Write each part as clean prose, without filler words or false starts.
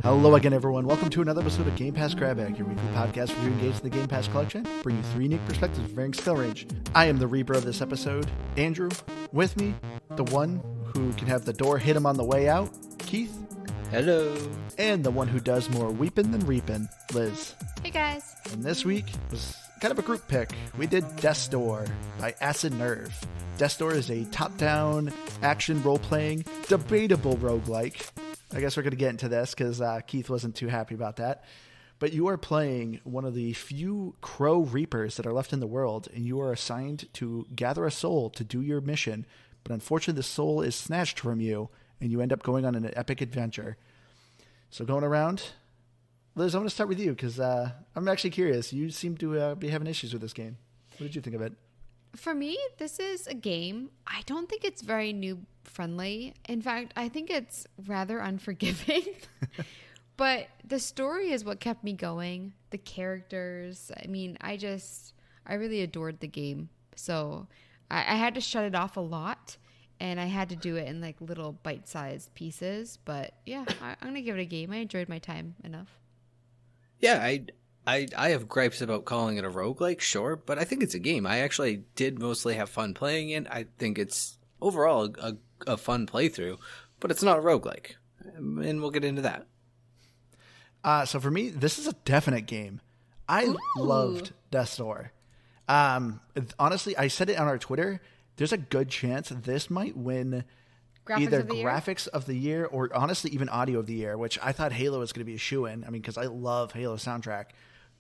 Hello again, everyone. Welcome to another episode of Game Pass Grab Bag, your weekly podcast reviewing games in the Game Pass collection, bringing you three unique perspectives of varying skill range. I am the Reaper of this episode, Andrew. With me, the one who can have the door hit him on the way out, Keith. Hello. And the one who does more weeping than reaping, Liz. Hey, guys. And this week was kind of a group pick. We did Death's Door by Acid Nerve. Death's Door is a top-down, action role-playing, debatable roguelike. I guess we're going to get into this because Keith wasn't too happy about that. But you are playing one of the few crow reapers that are left in the world, and you are assigned to gather a soul to do your mission. But unfortunately, the soul is snatched from you, and you end up going on an epic adventure. So going around, Liz, I'm going to start with you because I'm actually curious. You seem to be having issues with this game. What did you think of it? For me, this is a game. I don't think it's very noob friendly. In fact, I think it's rather unforgiving. But the story is what kept me going. The characters. I mean, I really adored the game. So I had to shut it off a lot. And I had to do it in like little bite-sized pieces. But yeah, I'm going to give it a game. I enjoyed my time enough. Yeah, I have gripes about calling it a roguelike, sure, but I think it's a game. I actually did mostly have fun playing it. I think it's overall a fun playthrough, but it's not a roguelike. And we'll get into that. So for me, this is a definite game. I loved Death's Door. Honestly, I said it on our Twitter. There's a good chance this might win either graphics of the year or honestly even audio of the year, which I thought Halo was going to be a shoo-in. I mean, because I love Halo soundtrack.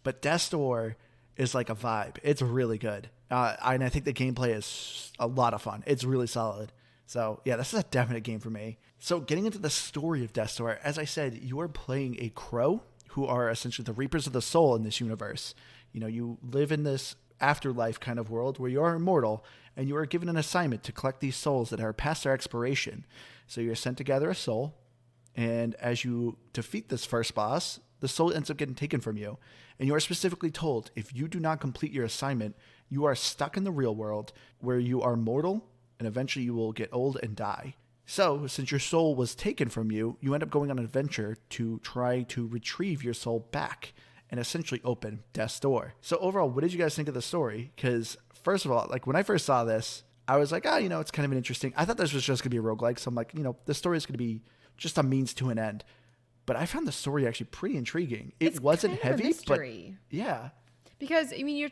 But Death's Door is like a vibe. It's really good. And I think the gameplay is a lot of fun. It's really solid. So, yeah, this is a definite game for me. So, getting into the story of Death's Door, as I said, you are playing a crow who are essentially the Reapers of the Soul in this universe. You know, you live in this afterlife kind of world where you are immortal, and you are given an assignment to collect these souls that are past their expiration. So, you're sent to gather a soul, and as you defeat this first boss, the soul ends up getting taken from you. And you are specifically told, if you do not complete your assignment, you are stuck in the real world where you are mortal and eventually you will get old and die. So, since your soul was taken from you, you end up going on an adventure to try to retrieve your soul back and essentially open Death's Door. So overall, what did you guys think of the story? Because first of all, like when I first saw this, I was like, it's kind of an interesting. I thought this was just going to be a roguelike. So I'm like, the story is going to be just a means to an end. But I found the story actually pretty intriguing. It wasn't kind of heavy, but yeah. Because I mean,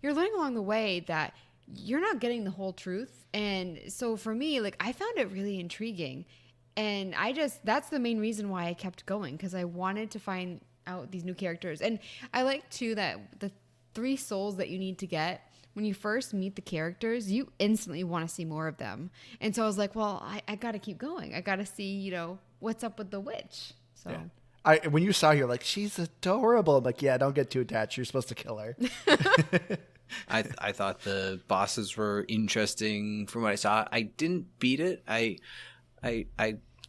you're learning along the way that you're not getting the whole truth, and so for me, like I found it really intriguing, and that's the main reason why I kept going because I wanted to find out these new characters, and I like too that the 3 souls that you need to get. When you first meet the characters, you instantly want to see more of them, and so I was like, well, I got to keep going. I got to see, what's up with the witch. So yeah. When you saw her, you're like, she's adorable. I'm like, yeah, don't get too attached. You're supposed to kill her. I thought the bosses were interesting from what I saw. I didn't beat it. I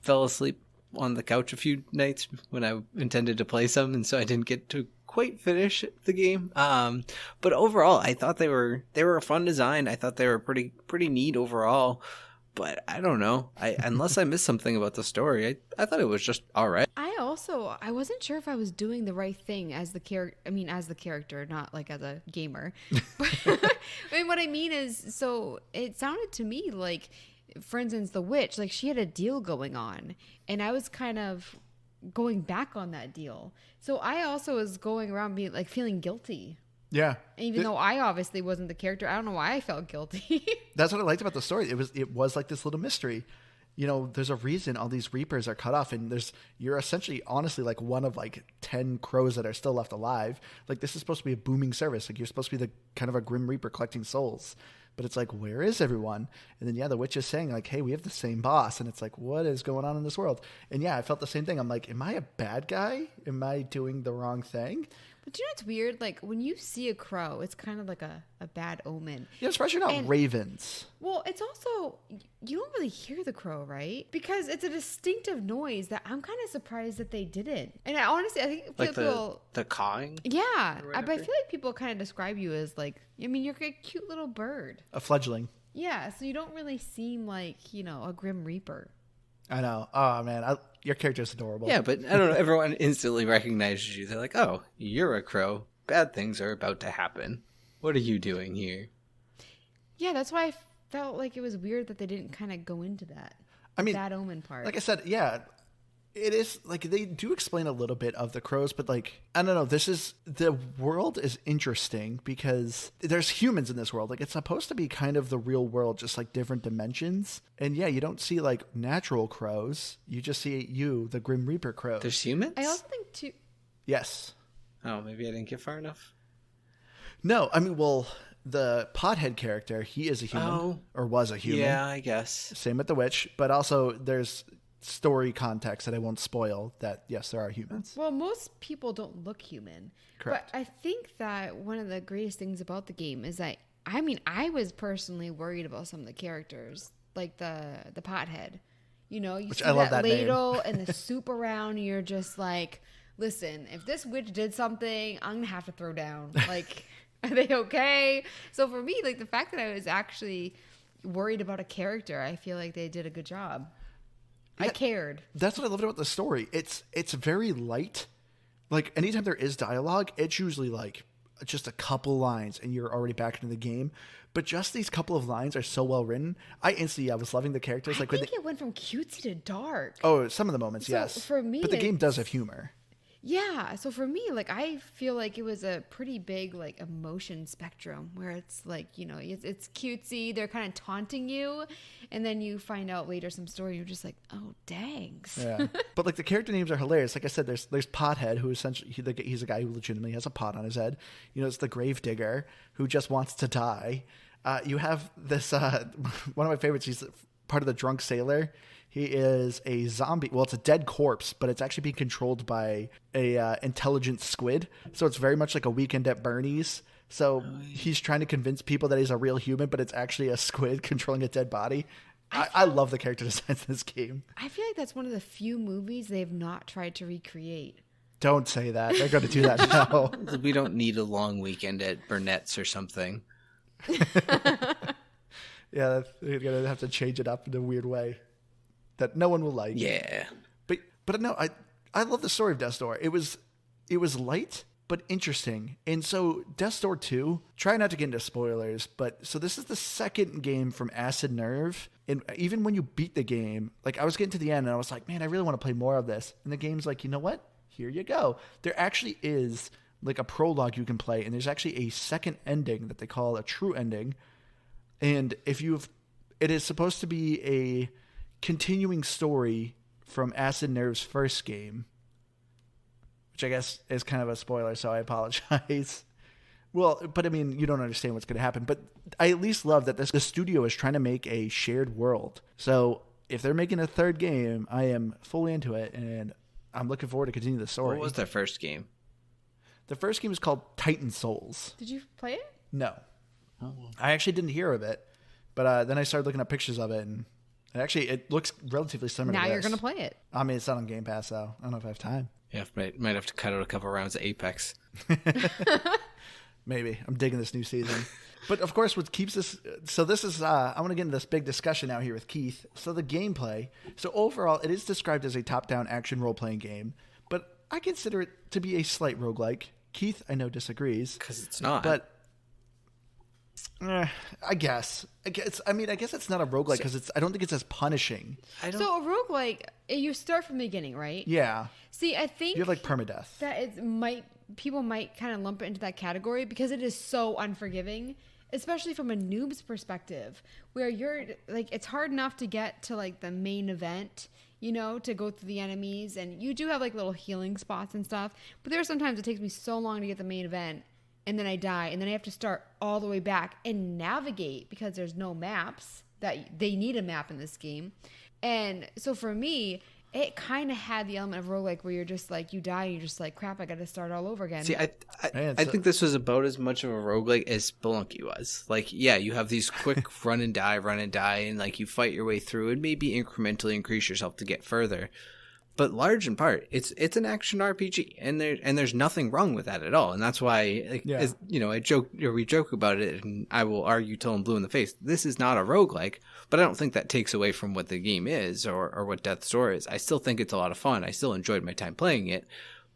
fell asleep on the couch a few nights when I intended to play some, and so I didn't get to quite finish the game. But overall, I thought they were a fun design. I thought they were pretty neat overall. But I don't know. Unless I missed something about the story, I thought it was just all right. I wasn't sure if I was doing the right thing as the character. I mean, as the character, not like as a gamer. But I mean, what I mean is, so it sounded to me like, for instance, the witch, like she had a deal going on, and I was kind of going back on that deal. So I also was going around being like feeling guilty. Yeah. Even though I obviously wasn't the character, I don't know why I felt guilty. That's what I liked about the story. It was like this little mystery. There's a reason all these reapers are cut off, and you're essentially, honestly, like one of like 10 crows that are still left alive. Like this is supposed to be a booming service. Like you're supposed to be the kind of a grim reaper collecting souls. But it's like, where is everyone? And then, yeah, the witch is saying like, hey, we have the same boss. And it's like, what is going on in this world? And yeah, I felt the same thing. I'm like, am I a bad guy? Am I doing the wrong thing? But do you know what's weird? Like when you see a crow, it's kind of like a bad omen. Yeah, especially not ravens. Well, it's also, you don't really hear the crow, right? Because it's a distinctive noise that I'm kind of surprised that they didn't. And I think like people... the cawing? Yeah. But I feel like people kind of describe you as like, I mean, you're a cute little bird. A fledgling. Yeah, so you don't really seem like, a grim reaper. I know. Oh man, your character's adorable. Yeah, but I don't know. Everyone instantly recognizes you. They're like, "Oh, you're a crow. Bad things are about to happen. What are you doing here?" Yeah, that's why I felt like it was weird that they didn't kind of go into that. I mean, that omen part. Like I said, yeah, it is like they do explain a little bit of the crows, but like I don't know. The world is interesting because there's humans in this world. Like it's supposed to be kind of the real world, just like different dimensions. And yeah, you don't see like natural crows. You just see the Grim Reaper crows. There's humans? I also think too. Yes. Oh, maybe I didn't get far enough. No, I mean, well, the pothead character, he is a human or was a human. Yeah, I guess. Same with the witch, but also there's story context that I won't spoil that yes, there are humans. Well, most people don't look human. Correct. But I think that one of the greatest things about the game is that I was personally worried about some of the characters, like the pothead. You know, you Which see I love that that name. ladle and the soup around, and you're just like, listen, if this witch did something, I'm gonna have to throw down. Like, are they okay? So for me, like the fact that I was actually worried about a character, I feel like they did a good job. I cared. That's what I loved about the story. It's very light. Like anytime there is dialogue, it's usually like just a couple lines and you're already back into the game. But just these couple of lines are so well written. I was loving the characters. I Like think it went from cutesy to dark. oh, some of the moments, So, yes. for me, but the game does have humor. Yeah, so for me, like I feel like it was a pretty big like emotion spectrum where it's like, you know, it's cutesy, they're kind of taunting you, and then you find out later some story, you're just like, oh, dangs. Yeah, but like the character names are hilarious. Like I said, there's Pothead, who essentially he's a guy who legitimately has a pot on his head. You know, it's the Gravedigger who just wants to die. You have this one of my favorites. He's part of the drunk sailor. He is a zombie. Well, it's a dead corpse, but it's actually being controlled by a intelligent squid. So it's very much like a Weekend at Bernie's. So he's trying to convince people that he's a real human, but it's actually a squid controlling a dead body. I love the character designs in this game. I feel like that's one of the few movies they've not tried to recreate. Don't say that. They're going to do that now. We don't need a long weekend at Burnett's or something. Yeah, they're going to have to change it up in a weird way that no one will like. Yeah. But no, I love the story of Death's Door. It was light but interesting. And so Death's Door 2, try not to get into spoilers, but so this is the second game from Acid Nerve. And even when you beat the game, like I was getting to the end and I was like, man, I really want to play more of this. And the game's like, you know what? Here you go. There actually is like a prologue you can play, and there's actually a second ending that they call a true ending. And it is supposed to be a continuing story from Acid Nerve's first game, which I guess is kind of a spoiler, so I apologize. Well, but I mean, you don't understand what's going to happen. But I at least love that the studio is trying to make a shared world. So if they're making a third game, I am fully into it, and I'm looking forward to continue the story. What was their first game? The first game is called Titan Souls. Did you play it? No. Oh. I actually didn't hear of it, but then I started looking up pictures of it, and it looks relatively similar Now to this. you're going to play it. I mean, it's not on Game Pass, though. I don't know if I have time. Yeah, might have to cut out a couple rounds of Apex. Maybe. I'm digging this new season. But of course, what keeps this... So this is... I want to get into this big discussion now here with Keith. So the gameplay. So overall, it is described as a top-down action role-playing game, but I consider it to be a slight roguelike. Keith, I know, disagrees. Because it's not. But... I guess it's not a roguelike because I don't think it's as punishing. So a roguelike, you start from the beginning, right? Yeah. See, I think You have like permadeath. that people might kind of lump it into that category because it is so unforgiving, especially from a noob's perspective, where you're like, it's hard enough to get to like the main event, you know, to go through the enemies, and you do have like little healing spots and stuff, but there are sometimes it takes me so long to get the main event, and then I die, and then I have to start all the way back and navigate because there's no maps. That they need a map in this game. And so for me, it kind of had the element of roguelike where you're just like, you die and you're just like, crap, I got to start all over again. See, I think this was about as much of a roguelike as Spelunky was. Like, yeah, you have these quick run and die, and like you fight your way through and maybe incrementally increase yourself to get further. but large in part, it's an action RPG, and there's nothing wrong with that at all. And that's why, as, we joke about it, and I will argue till I'm blue in the face. This is not a roguelike, but I don't think that takes away from what the game is or what Death's Door is. I still think it's a lot of fun. I still enjoyed my time playing it,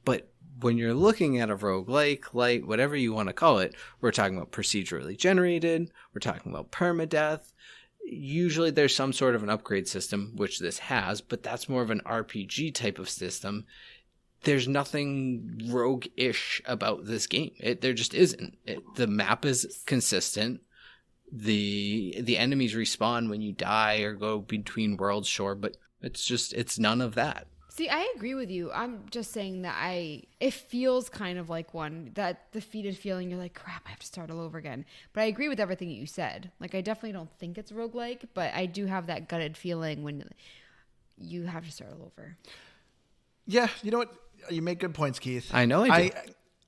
but when you're looking at a roguelike, light, whatever you want to call it, we're talking about procedurally generated. We're talking about permadeath. Usually there's some sort of an upgrade system, which this has, but that's more of an RPG type of system. There's nothing rogue-ish about this game. There just isn't. The map is consistent. The enemies respawn when you die or go between worlds, sure, but it's none of that. See, I agree with you. I'm just saying that it feels kind of like one, that defeated feeling. You're like, crap, I have to start all over again. But I agree with everything that you said. Like, I definitely don't think it's roguelike, but I do have that gutted feeling when you have to start all over. Yeah, you know what? You make good points, Keith. I know I do.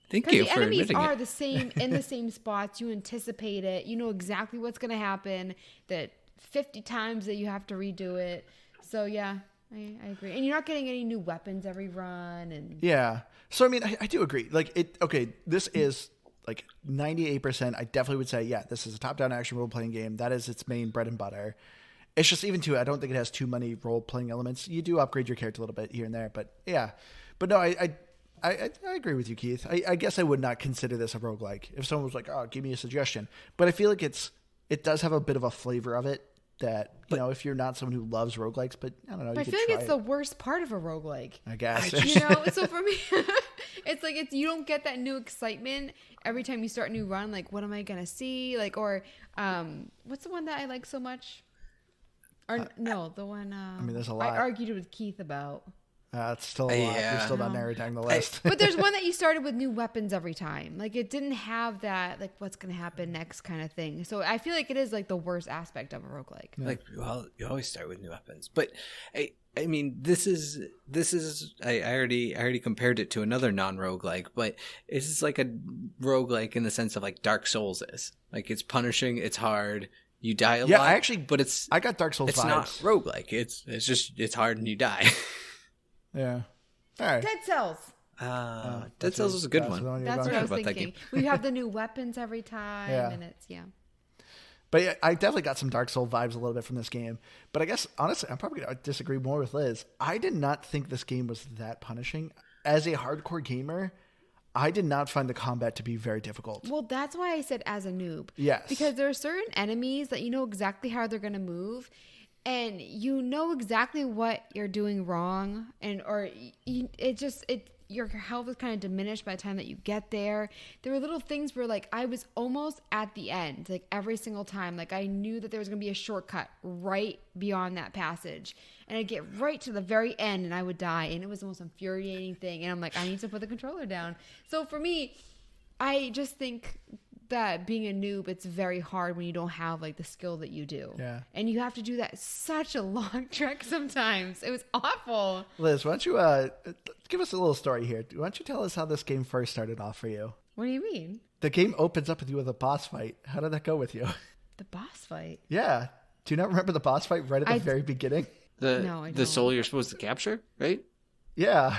Thank you for admitting it. The enemies are the same, in the same spots. You anticipate it. You know exactly what's going to happen. That 50 times that you have to redo it. So, yeah. I agree. And you're not getting any new weapons every run. And yeah. So, I mean, I do agree. Like, this is like 98%. I definitely would say, yeah, this is a top-down action role-playing game. That is its main bread and butter. It's just even too, I don't think it has too many role-playing elements. You do upgrade your character a little bit here and there, but yeah. But no, I agree with you, Keith. I guess I would not consider this a roguelike. If someone was like, oh, give me a suggestion. But I feel like it does have a bit of a flavor of it. That, if you're not someone who loves roguelikes, but I don't know. I feel like it's the worst part of a roguelike. I guess. So for me, it's like you don't get that new excitement every time you start a new run. Like, what am I going to see? Like, or what's the one that I like so much? Or no, the one I mean, there's a lot. I argued with Keith about. It's still a lot. You're still not narrowing down the list. But there's one that you started with new weapons every time. Like, it didn't have that, like, what's going to happen next kind of thing. So I feel like it is, like, the worst aspect of a roguelike. Yeah. Like, well, you always start with new weapons. But, I mean, this is I already compared it to another non-roguelike, but it's just like a roguelike in the sense of, like, Dark Souls is. Like, it's punishing, it's hard, you die a lot. I got Dark Souls vibes. It's not roguelike. It's hard and you die. Yeah. All right. Dead Cells. Dead Cells was a good one. That's what I was thinking. We have the new weapons every time, and it's But yeah, I definitely got some Dark Souls vibes a little bit from this game. But I guess honestly, I'm probably gonna disagree more with Liz. I did not think this game was that punishing. As a hardcore gamer, I did not find the combat to be very difficult. Well, that's why I said as a noob. Yes. Because there are certain enemies that you know exactly how they're gonna move. And you know exactly what you're doing wrong, your health is kind of diminished by the time that you get there. There were little things where, like, I was almost at the end, like, every single time. Like, I knew that there was going to be a shortcut right beyond that passage. And I'd get right to the very end, and I would die. And it was the most infuriating thing. And I'm like, I need to put the controller down. So for me, I just think that being a noob, it's very hard when you don't have, like, the skill that you do. Yeah. And you have to do that such a long trek sometimes. It was awful. Liz, why don't you give us a little story here? Why don't you tell us how this game first started off for you? What do you mean? The game opens up with you with a boss fight. How did that go with you? The boss fight? Yeah. Do you not remember the boss fight right at the very beginning? No, I don't. The soul you're supposed to capture, right? Yeah.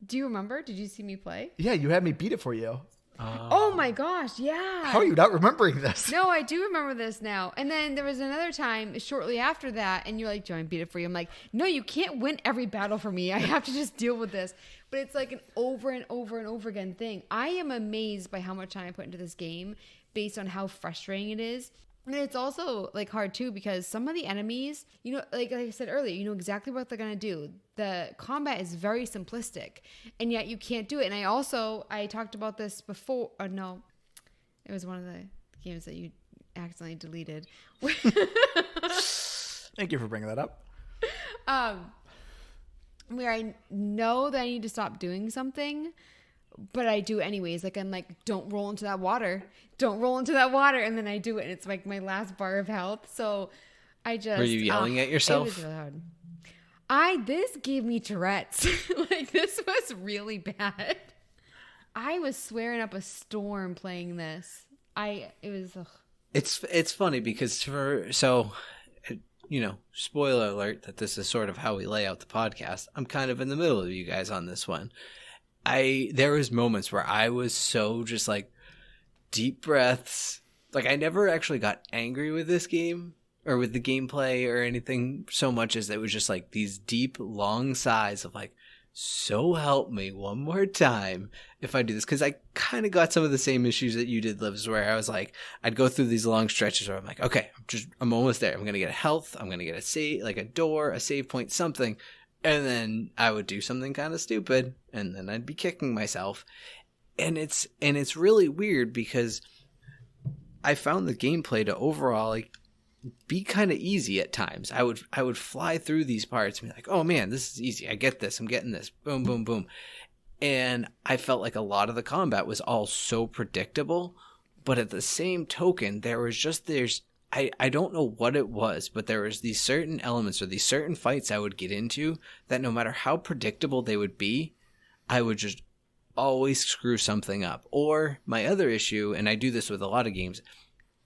Do you remember? Did you see me play? Yeah, you had me beat it for you. Oh my gosh, yeah. How are you not remembering this? No, I do remember this now. And then there was another time shortly after that, and you're like, Joe, I beat it for you. I'm like, no, you can't win every battle for me. I have to just deal with this. But it's like an over and over and over again thing. I am amazed by how much time I put into this game based on how frustrating it is. And it's also, like, hard too because some of the enemies, you know, like I said earlier, you know exactly what they're going to do. The combat is very simplistic, and yet you can't do it. And I talked about this before. Or no, it was one of the games that you accidentally deleted. Thank you for bringing that up. Where I know that I need to stop doing something, but I do anyways. Like, I'm like, don't roll into that water. Don't roll into that water. And then I do it. And it's like my last bar of health. So I just... Were you yelling at yourself? It was really hard. This gave me Tourette's. Like, this was really bad. I was swearing up a storm playing this. It was... Ugh. It's funny because spoiler alert that this is sort of how we lay out the podcast. I'm kind of in the middle of you guys on this one. There was moments where I was so just like deep breaths. Like I never actually got angry with this game or with the gameplay or anything so much as it was just like these deep, long sighs of like, so help me one more time if I do this. Because I kind of got some of the same issues that you did, Livs, where I was like, I'd go through these long stretches where I'm like, okay, I'm almost there. I'm going to get a health. I'm going to get a save, like a door, a save point, something. And then I would do something kind of stupid and then I'd be kicking myself. And it's really weird because I found the gameplay to overall like be kind of easy at times. I would fly through these parts and be like, oh man, this is easy. I get this. I'm getting this. Boom, boom, boom. And I felt like a lot of the combat was all so predictable. But at the same token, I don't know what it was, but there was these certain elements or these certain fights I would get into that no matter how predictable they would be, I would just always screw something up. Or my other issue, and I do this with a lot of games,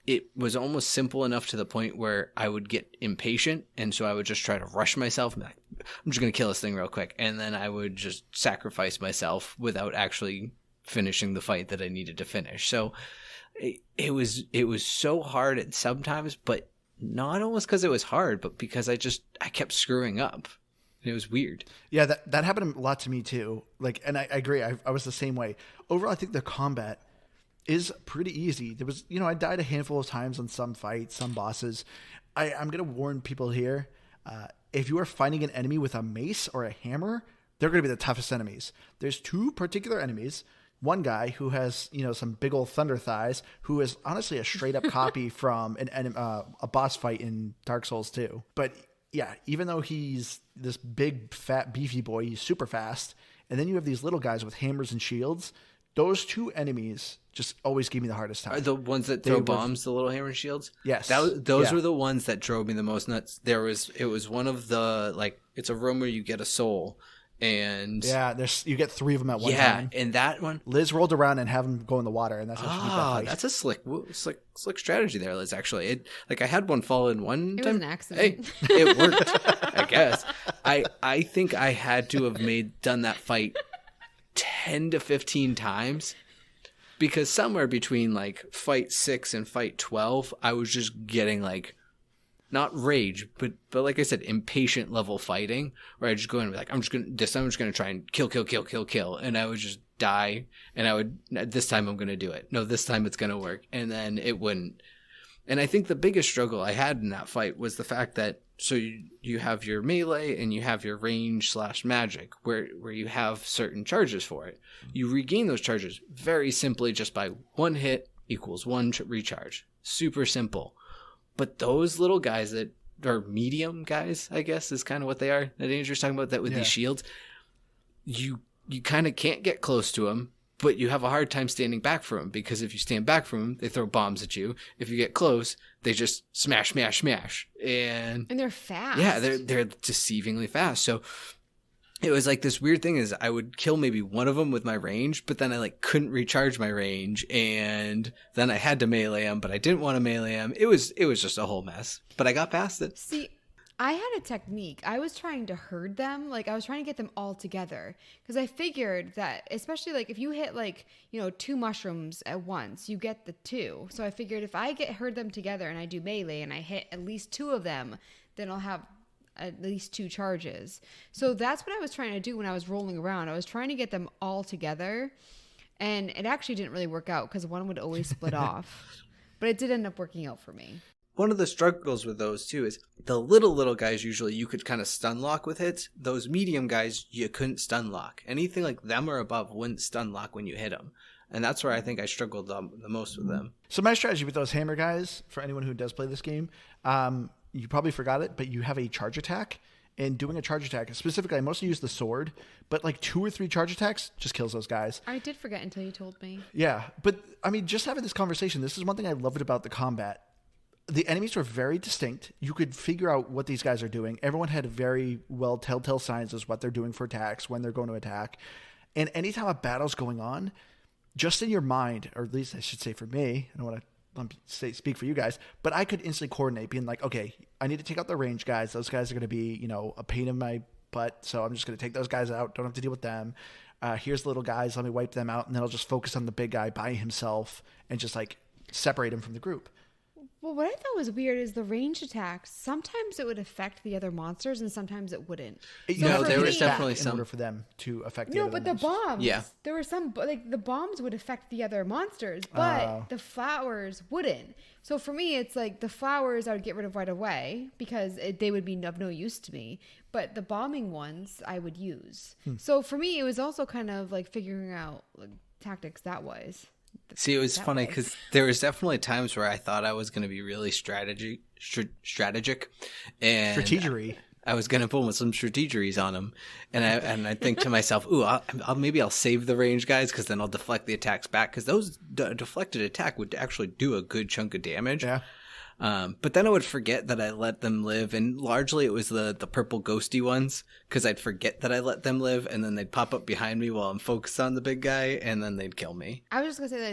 it was almost simple enough to the point where I would get impatient. And so I would just try to rush myself and be like, I'm just going to kill this thing real quick. And then I would just sacrifice myself without actually finishing the fight that I needed to finish. So it was so hard at sometimes, but not almost because it was hard, but because I kept screwing up. It was weird. Yeah, that happened a lot to me too. Like, and I agree. I was the same way. Overall, I think the combat is pretty easy. There was, I died a handful of times on some fights, some bosses. I'm going to warn people here. If you are fighting an enemy with a mace or a hammer, they're going to be the toughest enemies. There's two particular enemies. One guy who has, some big old thunder thighs, who is honestly a straight up copy from a boss fight in Dark Souls 2. But yeah, even though he's this big, fat, beefy boy, he's super fast. And then you have these little guys with hammers and shields. Those two enemies just always give me the hardest time. Are the ones that throw bombs, the little hammer shields? Yes. Those were the ones that drove me the most nuts. It was one of the, like, it's a room where you get a soul. And yeah, you get 3 of them at one time. Yeah, and that one, Liz rolled around and have them go in the water, and that's how she beat that fight. That's a slick strategy there, Liz. Actually, I had one fall in one time. It was an accident. Hey, it worked. I guess. I think I had to have done that fight 10 to 15 times, because somewhere between like fight 6 and fight 12, I was just getting like, not rage, but like I said, impatient level fighting, where I just go in and be like, I'm just gonna try and kill, and I would just die, and this time I'm gonna do it. No, this time it's gonna work, and then it wouldn't. And I think the biggest struggle I had in that fight was the fact that you have your melee and you have your range / magic, where you have certain charges for it. You regain those charges very simply just by 1 hit equals 1 recharge. Super simple. But those little guys that are medium guys, I guess, is kind of what they are, that Andrew's talking about, that with these shields, you kind of can't get close to them, but you have a hard time standing back from them, because if you stand back from them, they throw bombs at you. If you get close, they just smash. And they're fast. Yeah, they're deceivingly fast. So it was like this weird thing is I would kill maybe one of them with my range, but then I like couldn't recharge my range, and then I had to melee him, but I didn't want to melee him. It was just a whole mess, but I got past it. See, I had a technique. I was trying to herd them. Like, I was trying to get them all together, because I figured that, especially like if you hit like, 2 mushrooms at once, you get the 2. So I figured if I herd them together and I do melee and I hit at least 2 of them, then I'll have at least 2 charges. So that's what I was trying to do when I was rolling around. I was trying to get them all together, and it actually didn't really work out because one would always split off, but it did end up working out for me. One of the struggles with those too is the little guys, usually you could kind of stun lock with hits. Those medium guys, you couldn't stun lock. Anything like them or above wouldn't stun lock when you hit them. And that's where I think I struggled the most with them. So my strategy with those hammer guys, for anyone who does play this game, you probably forgot it, but you have a charge attack. And doing a charge attack, specifically, I mostly use the sword, but like 2 or 3 charge attacks just kills those guys. I did forget until you told me. Yeah, but I mean, just having this conversation, this is one thing I loved about the combat. The enemies were very distinct. You could figure out what these guys are doing. Everyone had very well telltale signs as what they're doing for attacks, when they're going to attack. And anytime a battle's going on, just in your mind, or at least I should say for me, I don't want to speak for you guys, but I could instantly coordinate, being like, okay, I need to take out the range guys. Those guys are going to be, a pain in my butt, so I'm just going to take those guys out. Don't have to deal with them. Here's the little guys. Let me wipe them out, and then I'll just focus on the big guy by himself and just like separate him from the group. Well, what I thought was weird is the ranged attacks. Sometimes it would affect the other monsters, and sometimes it wouldn't. There was definitely in some order for them to affect. The No, other but ones. the bombs. Yeah. There were some like the bombs would affect the other monsters, but the flowers wouldn't. So for me, it's like the flowers I would get rid of right away because they would be of no use to me. But the bombing ones I would use. So for me, it was also kind of like figuring out like, tactics that wise. See, it was funny because there was definitely times where I thought I was going to be really strategic, and strategery. I was going to pull some strategeries on him, and I think to myself, ooh, maybe I'll save the range guys because then I'll deflect the attacks back because those deflected attack would actually do a good chunk of damage. Yeah. But then I would forget that I let them live, and largely it was the purple ghosty ones because I'd forget that I let them live, and then they'd pop up behind me while I'm focused on the big guy, and then they'd kill me. I was just gonna say that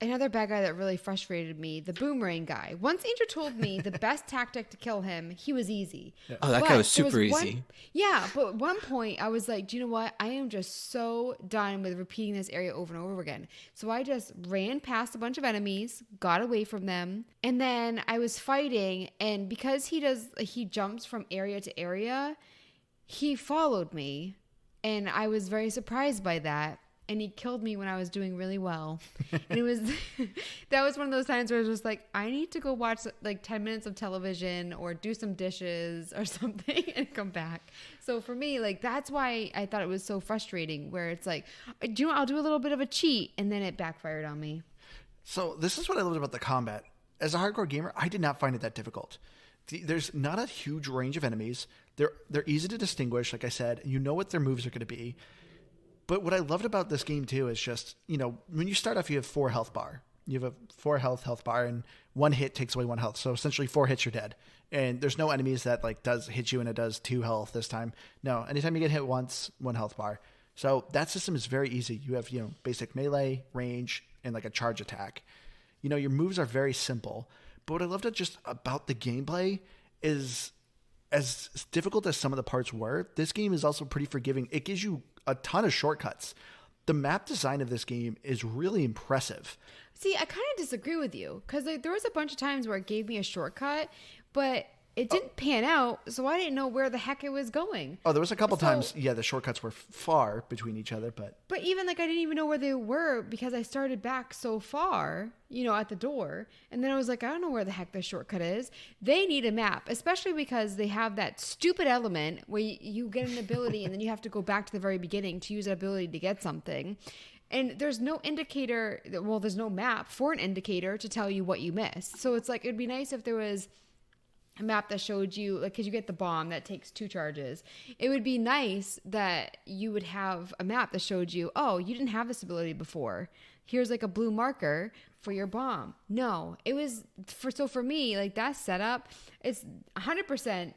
another bad guy that really frustrated me, the boomerang guy. Once Andrew told me the best tactic to kill him, he was easy. Yeah. Oh, that guy was super easy. Yeah, but at one point I was like, do you know what? I am just so done with repeating this area over and over again. So I just ran past a bunch of enemies, got away from them, and then I was fighting, and because he jumps from area to area, he followed me, and I was very surprised by that. And he killed me when I was doing really well. And it was, that was one of those times where I was just like, I need to go watch like 10 minutes of television or do some dishes or something and come back. So for me, like, that's why I thought it was so frustrating, where it's like, I'll do a little bit of a cheat, and then it backfired on me. So this is what I loved about the combat. As a hardcore gamer, I did not find it that difficult. There's not a huge range of enemies. They're easy to distinguish, like I said. You know what their moves are going to be. But what I loved about this game, too, is just, when you start off, you have 4 health bar. You have a 4 health bar, and 1 hit takes away 1 health. So essentially 4 hits, you're dead. And there's no enemies that like does hit you and it does 2 health this time. No, anytime you get hit once, 1 health bar. So that system is very easy. You have, basic melee, range, and like a charge attack. Your moves are very simple. But what I loved just about the gameplay is, as difficult as some of the parts were, this game is also pretty forgiving. It gives you a ton of shortcuts. The map design of this game is really impressive. See, I kind of disagree with you because there was a bunch of times where it gave me a shortcut, but it didn't pan out, so I didn't know where the heck it was going. Oh, there was a couple times, the shortcuts were far between each other, but even like I didn't even know where they were because I started back so far, at the door, and then I was like, I don't know where the heck the shortcut is. They need a map, especially because they have that stupid element where you get an ability and then you have to go back to the very beginning to use that ability to get something. And there's no indicator, there's no map for an indicator to tell you what you missed. So it's like, it'd be nice if there was a map that showed you, like, because you get the bomb that takes 2 charges. It would be nice that you would have a map that showed you, oh, you didn't have this ability before. Here's like a blue marker for your bomb. No, it was for me, like, that setup, it's 100%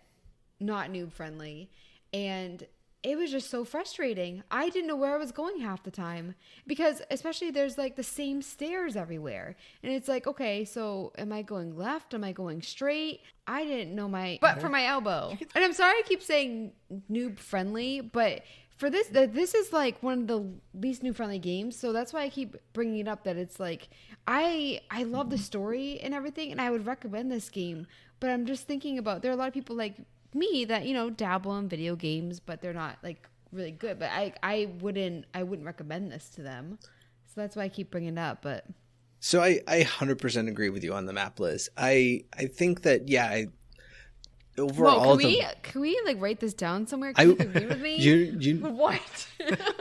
not noob friendly. And it was just so frustrating. I didn't know where I was going half the time because especially there's like the same stairs everywhere. And it's like, okay, so am I going left? Am I going straight? I didn't know but for my elbow. And I'm sorry I keep saying noob friendly, but for this is like one of the least noob friendly games. So that's why I keep bringing it up, that it's like, I love the story and everything, and I would recommend this game. But I'm just thinking about, there are a lot of people like me that dabble in video games, but they're not like really good. But I wouldn't recommend this to them, so that's why I keep bringing it up. But so I 100% agree with you on the map, Liz. I think that overall, can we like write this down somewhere? Can you agree with me? You what?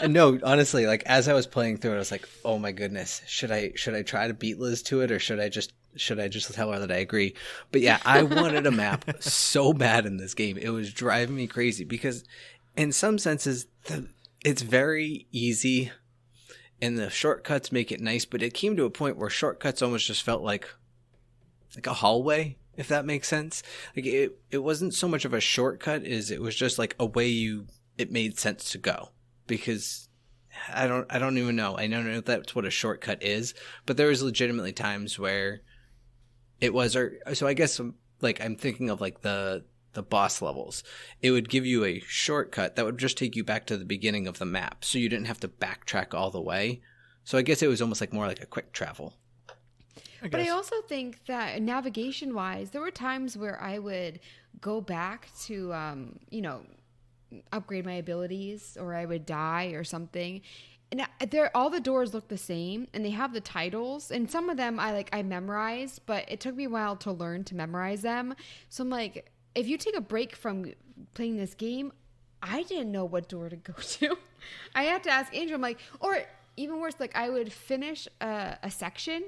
No, honestly, like, as I was playing through it, I was like, oh my goodness, should I try to beat Liz to it, or should I just tell her that I agree? But yeah, I wanted a map so bad in this game. It was driving me crazy because in some senses it's very easy and the shortcuts make it nice, but it came to a point where shortcuts almost just felt like a hallway, if that makes sense. Like, it wasn't so much of a shortcut as it was just like a way it made sense to go, because I don't even know. I don't know if that's what a shortcut is, but there was legitimately times where It was, or so I guess like I'm thinking of like the boss levels. It would give you a shortcut that would just take you back to the beginning of the map, so you didn't have to backtrack all the way. So I guess it was almost like more like a quick travel. But I also think that navigation wise, there were times where I would go back to, upgrade my abilities, or I would die or something. And all the doors look the same, and they have the titles, and some of them I memorized, but it took me a while to learn to memorize them. So I'm like, if you take a break from playing this game, I didn't know what door to go to. I had to ask Andrew. I'm like, or even worse, like I would finish a section,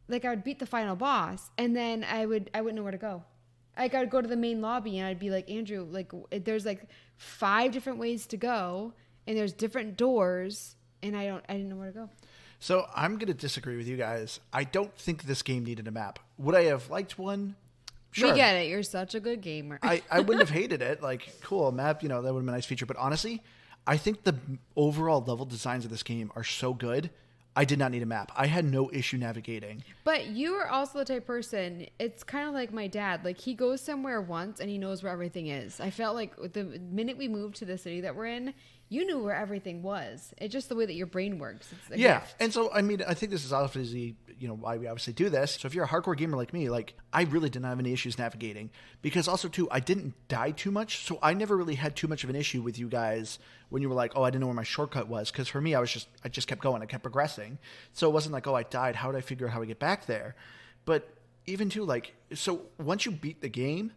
like I would beat the final boss, and then I wouldn't know where to go. Like I would go to the main lobby, and I'd be like, Andrew, like there's like 5 different ways to go, and there's different doors, and I didn't know where to go. So I'm going to disagree with you guys. I don't think this game needed a map. Would I have liked one? Sure. We get it. You're such a good gamer. I wouldn't have hated it. Like, cool, map, that would have been a nice feature. But honestly, I think the overall level designs of this game are so good. I did not need a map. I had no issue navigating. But you are also the type of person, it's kind of like my dad. Like, he goes somewhere once and he knows where everything is. I felt like the minute we moved to the city that we're in, you knew where everything was. It's just the way that your brain works. It's a gift. And so, I mean, I think this is obviously, why we obviously do this. So if you're a hardcore gamer like me, like, I really didn't have any issues navigating. Because also, too, I didn't die too much. So I never really had too much of an issue with you guys when you were like, oh, I didn't know where my shortcut was. Because for me, I just kept going. I kept progressing. So it wasn't like, oh, I died. How did I figure out how to get back there? But even, too, like, so once you beat the game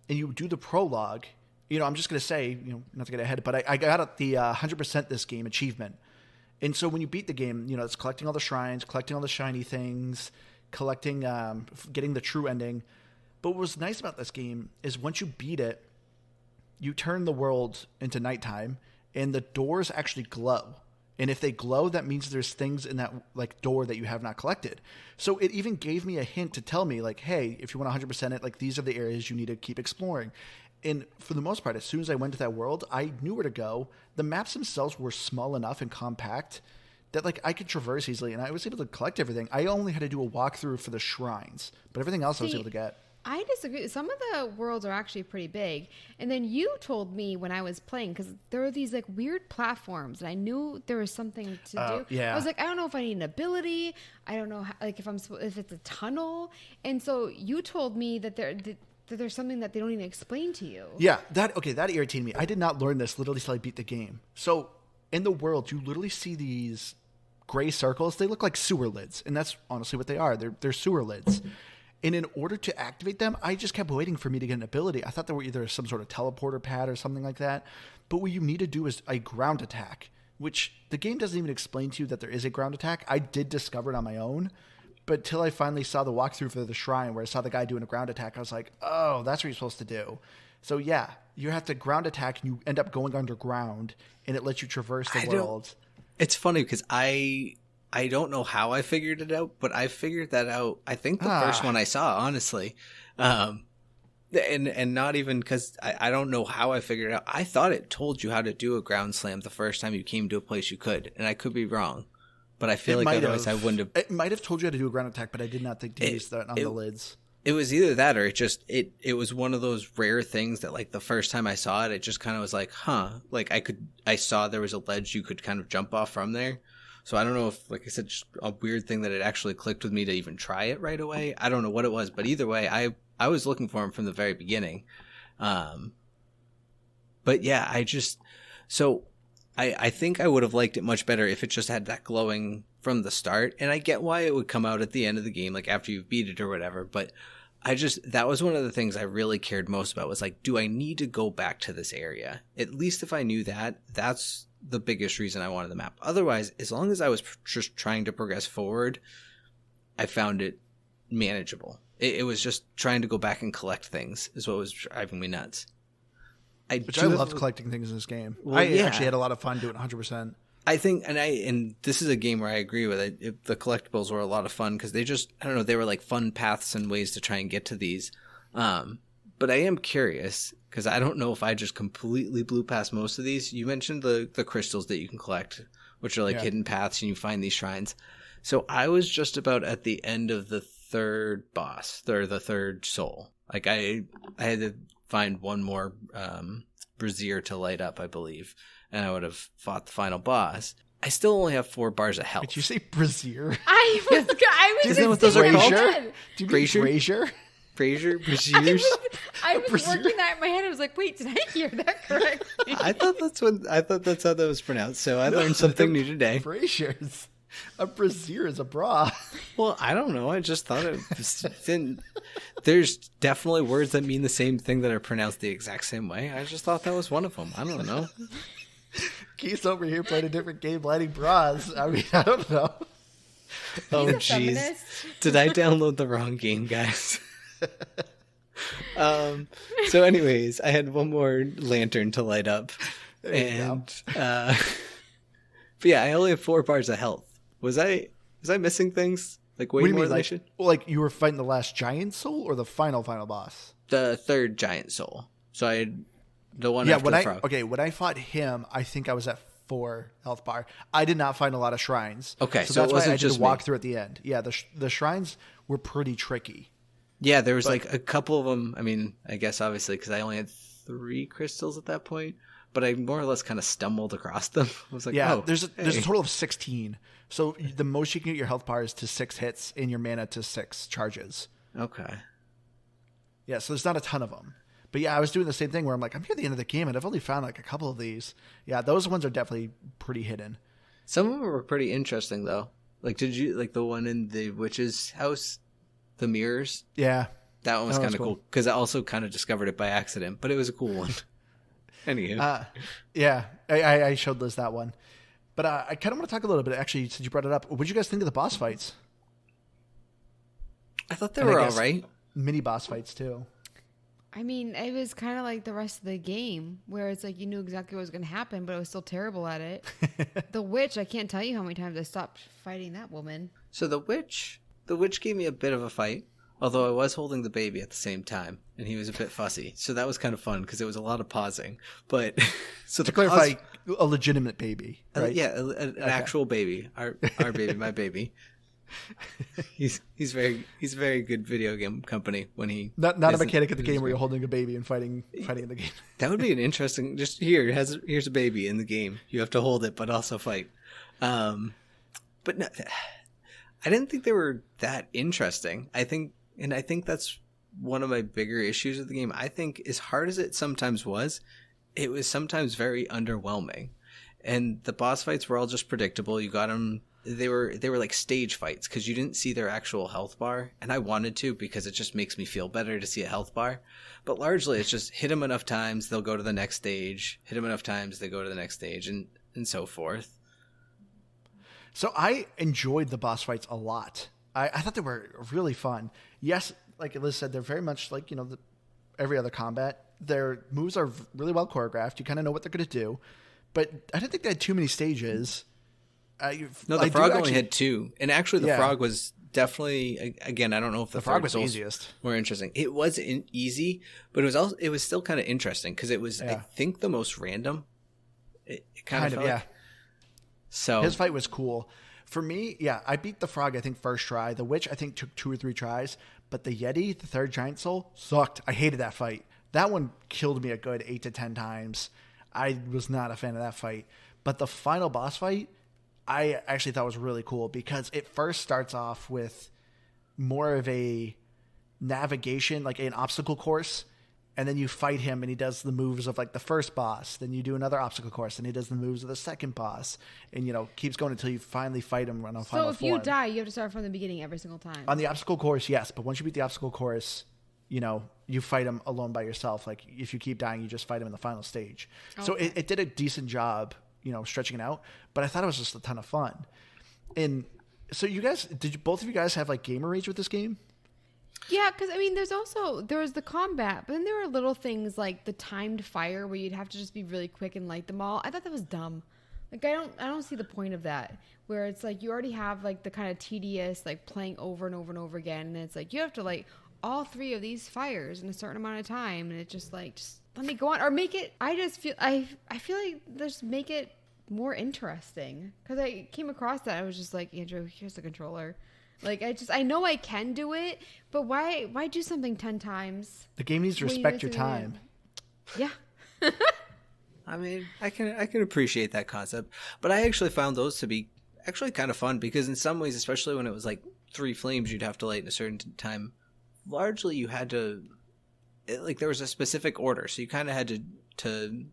and you do the prologue, I'm just going to say, not to get ahead, but I got the 100% this game achievement. And so when you beat the game, it's collecting all the shrines, collecting all the shiny things, collecting, getting the true ending. But what was nice about this game is once you beat it, you turn the world into nighttime and the doors actually glow. And if they glow, that means there's things in that like door that you have not collected. So it even gave me a hint to tell me like, hey, if you want 100% it, like these are the areas you need to keep exploring. And for the most part, as soon as I went to that world, I knew where to go. The maps themselves were small enough and compact that like I could traverse easily, and I was able to collect everything. I only had to do a walkthrough for the shrines, but everything else I was able to get. I disagree. Some of the worlds are actually pretty big. And then you told me when I was playing, because there were these like weird platforms, and I knew there was something to do. Yeah. I was like, I don't know if I need an ability. I don't know how, like if it's a tunnel. And so you told me that there's something that they don't even explain to you. Yeah, that irritated me. I did not learn this literally till I beat the game. So in the world, you literally see these gray circles. They look like sewer lids, and that's honestly what they are. They're sewer lids. And in order to activate them, I just kept waiting for me to get an ability. I thought there were either some sort of teleporter pad or something like that. But what you need to do is a ground attack, which the game doesn't even explain to you that there is a ground attack. I did discover it on my own. But till I finally saw the walkthrough for the shrine where I saw the guy doing a ground attack, I was like, oh, that's what you're supposed to do. So yeah, you have to ground attack and you end up going underground and it lets you traverse the world. It's funny because I don't know how I figured it out, but I figured that out. I think the first one I saw, honestly, and not even because I don't know how I figured it out. I thought it told you how to do a ground slam the first time you came to a place you could, and I could be wrong. But I feel like otherwise I wouldn't have. It might have told you how to do a ground attack, but I did not think to use that on the lids. It was either that or it was one of those rare things that like the first time I saw it, it just kind of was like, huh. Like I saw there was a ledge you could kind of jump off from there. So I don't know if, like I said, just a weird thing that it actually clicked with me to even try it right away. I don't know what it was, but either way, I was looking for him from the very beginning. But yeah, I think I would have liked it much better if it just had that glowing from the start. And I get why it would come out at the end of the game, like after you've beat it or whatever. But that was one of the things I really cared most about was like, do I need to go back to this area? At least if I knew that, that's the biggest reason I wanted the map. Otherwise, as long as I was just trying to progress forward, I found it manageable. It was just trying to go back and collect things is what was driving me nuts. I loved collecting things in this game. Well, I actually had a lot of fun doing 100%. I think, and this is a game where I agree with it. The collectibles were a lot of fun because they just, I don't know, they were like fun paths and ways to try and get to these. But I am curious because I don't know if I just completely blew past most of these. You mentioned the crystals that you can collect, which are like hidden paths, and you find these shrines. So I was just about at the end of the third boss, or the third soul. Like I had to find one more brazier to light up, I believe, and I would have fought the final boss. I still only have 4 bars of health. Did you say brazier? I was Isn't that what those are called? Brazier? Do you mean brazier? Braziers? I was working that in my head. I was like, wait, did I hear that correctly? I thought that's how that was pronounced. So I learned something new today. Braziers. A brazier is a bra. Well, I don't know. I just thought it didn't. There's definitely words that mean the same thing that are pronounced the exact same way. I just thought that was one of them. I don't know. Keith's over here playing a different game, lighting bras. I mean, I don't know. Oh, a jeez. feminist. Did I download the wrong game, guys? So anyways, I had one more lantern to light up. But yeah, I only have 4 bars of health. Was I missing things? Like way What do you more mean? than I Like, should? like you were fighting the last giant soul or the final boss? The third giant soul. So I had the one after the frog. When I fought him, I think I was at 4 health bar. I did not find a lot of shrines. Okay, so so it that's wasn't why I just did walk me. through at the end. Yeah, the shrines were pretty tricky. Yeah, there was like a couple of them. I mean, I guess obviously because I only had 3 crystals at that point, but I more or less kind of stumbled across them. I was like, Yeah, oh, there's a hey. total of 16. So the most you can get your health bar is to 6 hits and your mana to 6 charges. Okay. Yeah, so there's not a ton of them. But yeah, I was doing the same thing where I'm like, I'm here at the end of the game and I've only found like a couple of these. Yeah, those ones are definitely pretty hidden. Some of them were pretty interesting though. Like, did you like the one in the witch's house, the mirrors? Yeah. That one was That kind was of cool because I also kind of discovered it by accident, but it was a cool one. Anywho, Yeah, I showed Liz that one. But I kind of want to talk a little bit, actually, since you brought it up. What did you guys think of the boss fights? I thought they and I were all guess right. Mini boss fights, too. I mean, it was kind of like the rest of the game, where it's like you knew exactly what was going to happen, but I was still terrible at it. The witch, I can't tell you how many times I stopped fighting that woman. So the witch gave me a bit of a fight, although I was holding the baby at the same time, and he was a bit fussy. So that was kind of fun because it was a lot of pausing. But so To clarify, a legitimate baby, right? yeah, an actual baby, our baby, my baby. He's very good video game company when he Not a isn't mechanic at the in his game where you're holding a baby and fighting in the game. That would be an interesting. Just here's a baby in the game. You have to hold it, but also fight. But no, I didn't think they were that interesting. I think that's one of my bigger issues with the game. I think as hard as it sometimes was, it was sometimes very underwhelming. And the boss fights were all just predictable. You got them. They were like stage fights because you didn't see their actual health bar, and I wanted to because it just makes me feel better to see a health bar. But largely, it's just hit them enough times, they'll go to the next stage. Hit them enough times, they go to the next stage, and so forth. So I enjoyed the boss fights a lot. I thought they were really fun. Yes, like Liz said, they're very much like, every other combat. Their moves are really well choreographed. You kind of know what they're going to do. But I didn't think they had too many stages. No, the frog only had 2. And actually, the frog was definitely, again, I don't know if the frog was the easiest. More interesting. It was easy, but it was still kind of interesting because it was, I think, the most random. It kind of felt like. So his fight was cool. For me, I beat the frog, I think, first try. The witch, I think, took 2 or 3 tries. But the Yeti, the third giant soul, sucked. I hated that fight. That one killed me a good 8 to 10 times. I was not a fan of that fight. But the final boss fight, I actually thought was really cool because it first starts off with more of a navigation, like an obstacle course. And then you fight him and he does the moves of like the first boss. Then you do another obstacle course and he does the moves of the second boss. And, keeps going until you finally fight him on a final form. So if you die, you have to start from the beginning every single time. On the obstacle course, yes. But once you beat the obstacle course, you fight him alone by yourself. Like if you keep dying, you just fight him in the final stage. Okay. So it did a decent job, stretching it out. But I thought it was just a ton of fun. And so both of you guys have like gamer rage with this game? Yeah, because there was the combat, but then there were little things like the timed fire where you'd have to just be really quick and light them all. I thought that was dumb. Like I don't see the point of that. Where it's like you already have like the kind of tedious like playing over and over and over again, and it's like you have to light all 3 of these fires in a certain amount of time, and it's just like just let me go on or make it. I feel like just make it more interesting because I came across that I was just like, Andrew, here's the controller. Like I know I can do it, but why do something 10 times? The game needs to when respect you're your time. Yeah. I mean, I can appreciate that concept, but I actually found those to be actually kind of fun because in some ways, especially when it was like 3 flames, you'd have to light in a certain time. Largely, you had to there was a specific order, so you kind of had to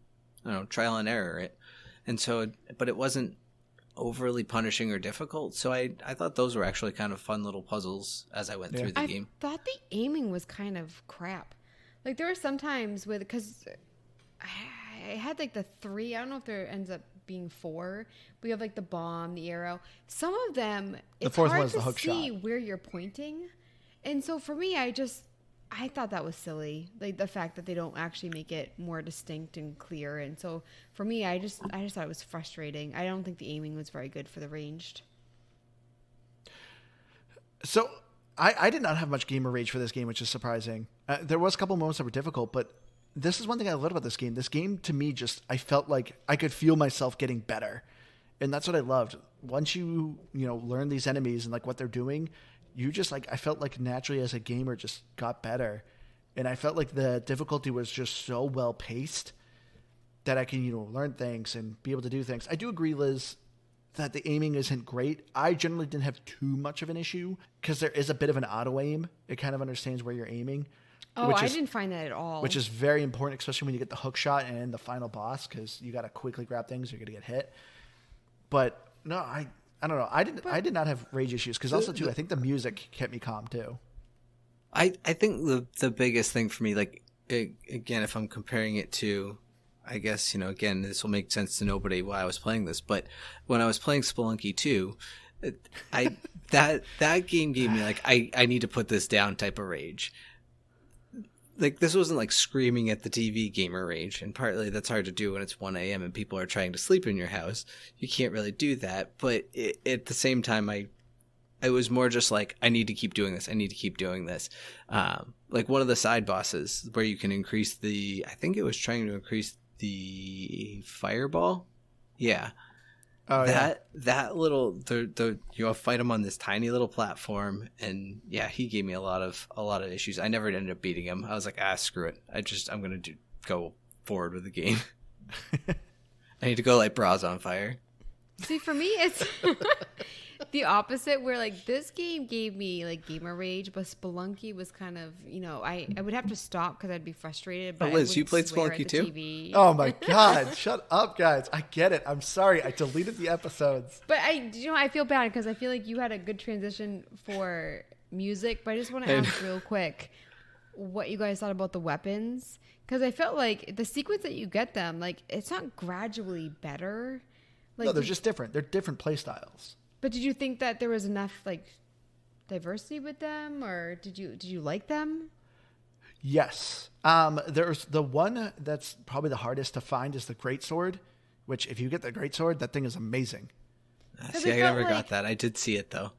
I don't know, trial and error it, and so but it wasn't overly punishing or difficult. So I thought those were actually kind of fun little puzzles as I went through the game. I thought the aiming was kind of crap. Like there were some times because I had like the 3. I don't know if there ends up being 4. We have like the bomb, the arrow. Some of them, it's fourth hard one is to the hook see shot. where you're pointing. And so for me, I thought that was silly. Like the fact that they don't actually make it more distinct and clear. And so for me, I just thought it was frustrating. I don't think the aiming was very good for the ranged. So I did not have much gamer rage for this game, which is surprising. There was a couple moments that were difficult, but this is one thing I loved about this game. This game, to me, I felt like I could feel myself getting better. And that's what I loved. Once you learn these enemies and like what they're doing, you just I felt like naturally as a gamer just got better. And I felt like the difficulty was just so well paced that I can, learn things and be able to do things. I do agree, Liz, that the aiming isn't great. I generally didn't have too much of an issue because there is a bit of an auto aim. It kind of understands where you're aiming. Oh, I didn't find that at all. Which is very important, especially when you get the hook shot and the final boss, because you got to quickly grab things, you're going to get hit. But no, I don't know. I did not have rage issues because also too, I think the music kept me calm too. I think the biggest thing for me, like again, if I'm comparing it to, I guess again, this will make sense to nobody why I was playing this, but when I was playing Spelunky 2, that game gave me like I need to put this down type of rage. Like this wasn't like screaming at the TV gamer rage, and partly that's hard to do when it's 1 a.m. and people are trying to sleep in your house. You can't really do that, but at the same time, I was more just like I need to keep doing this. I need to keep doing this. Like one of the side bosses where you can increase I think it was trying to increase the fireball. Yeah. Oh, that little you fight him on this tiny little platform, and yeah, he gave me a lot of issues. I never ended up beating him. I was like, screw it. I'm gonna go forward with the game. I need to go light bras on fire. See, for me, it's the opposite, where like this game gave me like gamer rage, but Spelunky was kind of, I would have to stop because I'd be frustrated. But Liz, I you played swear Spelunky at the too? TV. Oh my God. Shut up, guys. I get it. I'm sorry. I deleted the episodes. But I feel bad because I feel like you had a good transition for music, but I just want to ask real quick what you guys thought about the weapons, because I felt like the sequence that you get them, like it's not gradually better. Like, No, they're just different. They're different play styles. But did you think that there was enough like diversity with them, or did you like them? Yes. There's the one that's probably the hardest to find is the greatsword, which if you get the greatsword, that thing is amazing. See, I never got that. I did see it though.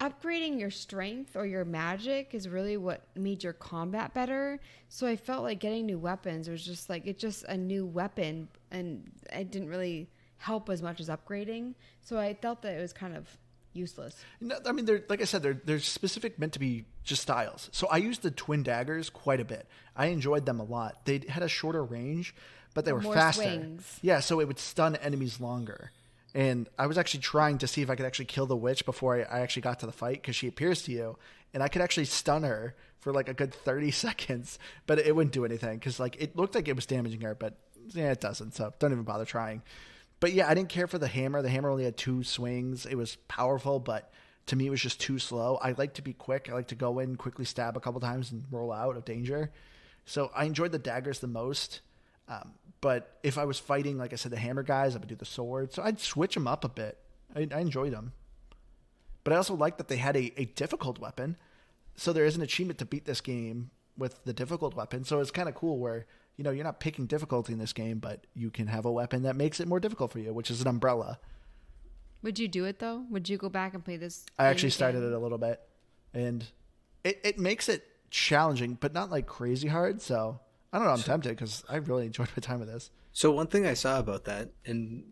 Upgrading your strength or your magic is really what made your combat better. So I felt like getting new weapons was just like it's just a new weapon, and it didn't really help as much as upgrading. So I felt that it was kind of useless. No, I mean, like I said, they're specific, meant to be just styles. So I used the twin daggers quite a bit. I enjoyed them a lot. They had a shorter range, but they were More faster. swings. Yeah, so it would stun enemies longer. And I was actually trying to see if I could actually kill the witch before I actually got to the fight, because she appears to you, and I could actually stun her for like a good 30 seconds, but it wouldn't do anything because like it looked like it was damaging her, but yeah, it doesn't. So don't even bother trying. But yeah, I didn't care for the hammer. The hammer only had 2 swings. It was powerful, but to me it was just too slow. I like to be quick. I like to go in, quickly stab a couple times, and roll out of danger. So I enjoyed the daggers the most. But if I was fighting, like I said, the hammer guys, I would do the sword. So I'd switch them up a bit. I enjoyed them. But I also liked that they had a difficult weapon. So there is an achievement to beat this game with the difficult weapon. So it's kind of cool where, you're not picking difficulty in this game, but you can have a weapon that makes it more difficult for you, which is an umbrella. Would you do it though? Would you go back and play this? I actually started it a little bit, and it makes it challenging, but not like crazy hard. So I don't know. I'm tempted because I really enjoyed my time with this. So one thing I saw about that, and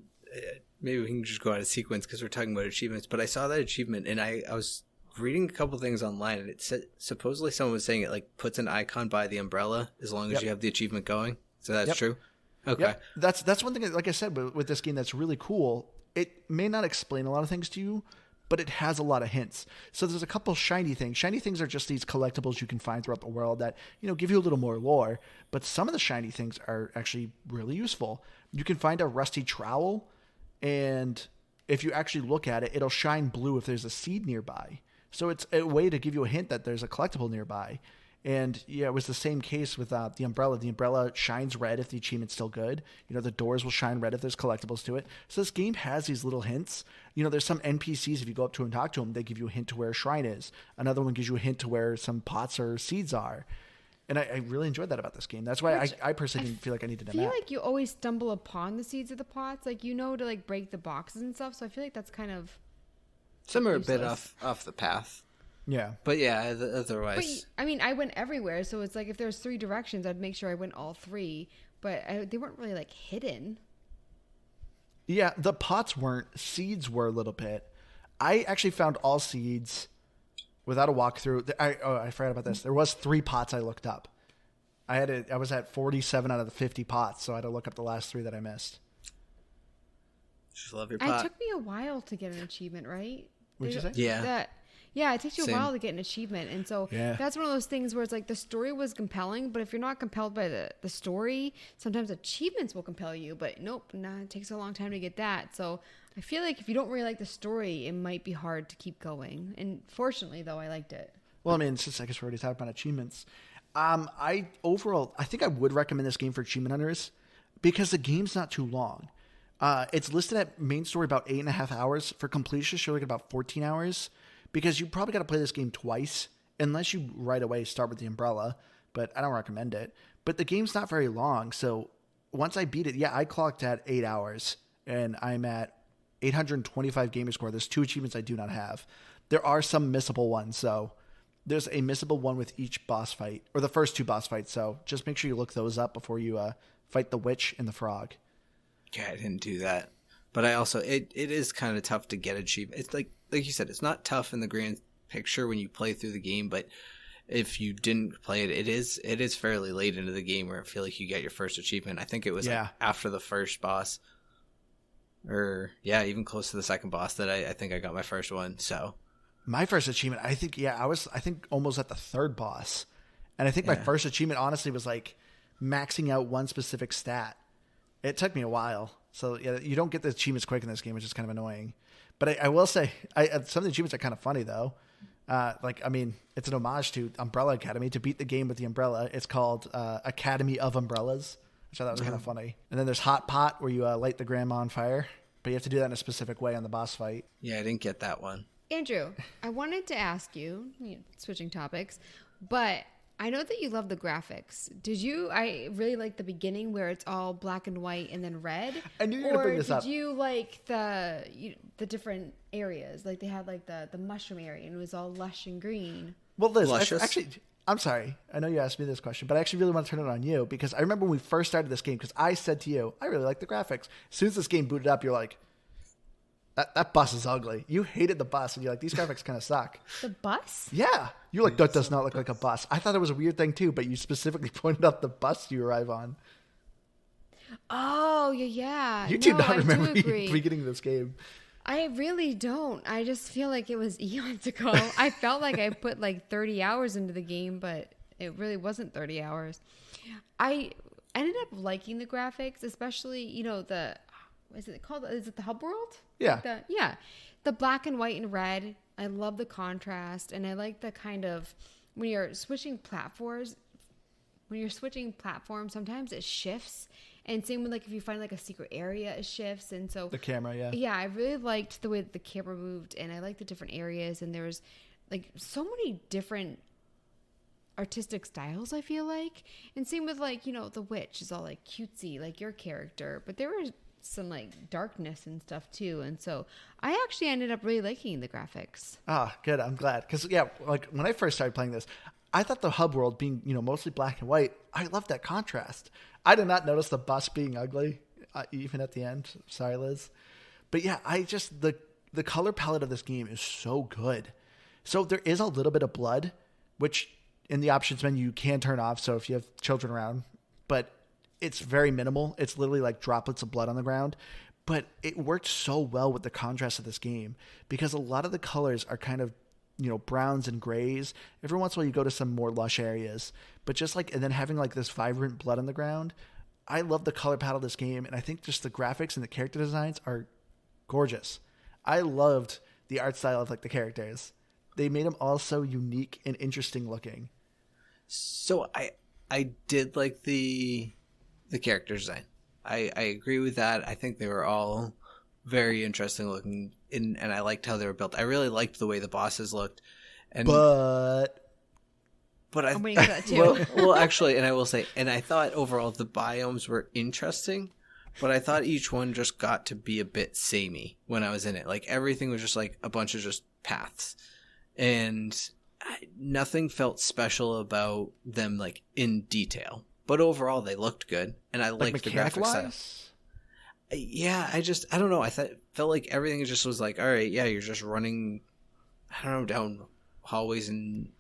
maybe we can just go out of sequence because we're talking about achievements, but I saw that achievement and I was reading a couple things online, and it said supposedly someone was saying it like puts an icon by the umbrella as long as you have the achievement going. So that's true. Okay, that's one thing. Like I said, with this game, that's really cool. It may not explain a lot of things to you, but it has a lot of hints. So there's a couple shiny things. Shiny things are just these collectibles you can find throughout the world that, give you a little more lore. But some of the shiny things are actually really useful. You can find a rusty trowel, and if you actually look at it, it'll shine blue if there's a seed nearby. So it's a way to give you a hint that there's a collectible nearby. And it was the same case with the umbrella. The umbrella shines red if the achievement's still good. The doors will shine red if there's collectibles to it. So this game has these little hints. There's some NPCs, if you go up to and talk to them, they give you a hint to where a shrine is. Another one gives you a hint to where some pots or seeds are. And I really enjoyed that about this game. That's why I personally didn't feel like I needed a map. I feel like you always stumble upon the seeds of the pots. Like, to break the boxes and stuff. So I feel like that's kind of some are useless. A bit off the path. Yeah. But yeah, otherwise. But, I went everywhere. So it's like if there's 3 directions, I'd make sure I went all 3. But they weren't really hidden. Yeah, the pots weren't. Seeds were a little bit. I actually found all seeds without a walkthrough. I forgot about this. There was 3 pots I looked up. I was at 47 out of the 50 pots, so I had to look up the last 3 that I missed. Just love your pot. It took me a while to get an achievement, right? What'd you say? Yeah. Yeah, it takes you a while to get an achievement. And so that's one of those things where it's like the story was compelling, but if you're not compelled by the story, sometimes achievements will compel you. But nope, it takes a long time to get that. So I feel like if you don't really like the story, it might be hard to keep going. And fortunately, though, I liked it. Well, since I guess we're already talking about achievements, I think I would recommend this game for achievement hunters because the game's not too long. It's listed at main story about 8.5 hours. For completion, you're looking at about 14 hours. Because you probably got to play this game twice, unless you right away start with the umbrella, but I don't recommend it. But the game's not very long, so once I beat it, I clocked at 8 hours, and I'm at 825 gamer score. There's 2 achievements I do not have. There are some missable ones, so there's a missable one with each boss fight, or the first 2 boss fights, so just make sure you look those up before you fight the witch and the frog. Yeah, I didn't do that. But I also, it is kind of tough to get achievement. It's like you said, it's not tough in the grand picture when you play through the game, but if you didn't play it, it is fairly late into the game where I feel like you get your first achievement. I think it was after the first boss, or even close to the second boss that I think I got my first one. So my first achievement, I think almost at the 3rd boss, and I think my first achievement honestly was maxing out one specific stat. It took me a while. So you don't get the achievements quick in this game, which is kind of annoying. But I will say, some of the achievements are kind of funny though. It's an homage to Umbrella Academy. To beat the game with the umbrella, it's called Academy of Umbrellas, which I thought was kind of funny. And then there's Hot Pot, where you light the grandma on fire, but you have to do that in a specific way on the boss fight. Yeah, I didn't get that one. Andrew, I wanted to ask you, switching topics, but I know that you love the graphics. Did you? I really like the beginning where it's all black and white and then red. I knew you were going to bring this up. Or did you like the different areas? Like they had the mushroom area and it was all lush and green. Well, Liz, actually, I'm sorry. I know you asked me this question, but I actually really want to turn it on you because I remember when we first started this game because I said to you, I really like the graphics. As soon as this game booted up, you're like, that bus is ugly. You hated the bus, and you're like, these graphics kind of suck. The bus? Yeah. You're like, that does not look like a bus. I thought it was a weird thing, too, but you specifically pointed out the bus you arrive on. Oh, yeah. You do not remember the beginning of this game. I really don't. I just feel like it was eons ago. I felt like I put 30 hours into the game, but it really wasn't 30 hours. I ended up liking the graphics, especially, is it the hub world? Yeah. The black and white and red. I love the contrast, and I like the kind of when you're switching platforms, sometimes it shifts. And same with if you find a secret area, it shifts. And so the camera, yeah. Yeah, I really liked the way that the camera moved, and I liked the different areas, and there was so many different artistic styles, I feel like. And same with the witch is all cutesy, like your character, but there was some darkness and stuff too, and so I actually ended up really liking the graphics. Good. I'm glad because when I first started playing this, I thought the hub world being mostly black and white, I loved that contrast. I did not notice the bus being ugly even at the end. Sorry, Liz, but yeah, I just the color palette of this game is so good. So there is a little bit of blood, which in the options menu you can turn off. So if you have children around, but it's very minimal. It's literally like droplets of blood on the ground. But it worked so well with the contrast of this game because a lot of the colors are kind of, browns and grays. Every once in a while you go to some more lush areas, but just like, and then having like this vibrant blood on the ground. I love the color palette of this game. And I think just the graphics and the character designs are gorgeous. I loved the art style of like the characters. They made them all so unique and interesting looking. So I did like the character design. I agree with that. I think they were all very interesting looking, and I liked how they were built. I really liked the way the bosses looked. But I'm waiting for that too. well, actually, and I will say, and I thought overall the biomes were interesting, but I thought each one just got to be a bit samey when I was in it. Like everything was just like a bunch of just paths, and nothing felt special about them like in detail. But overall, they looked good, and I liked the graphic style. Yeah, I don't know. I felt like everything just was like, all right, yeah, you're just running, I don't know, down hallways, and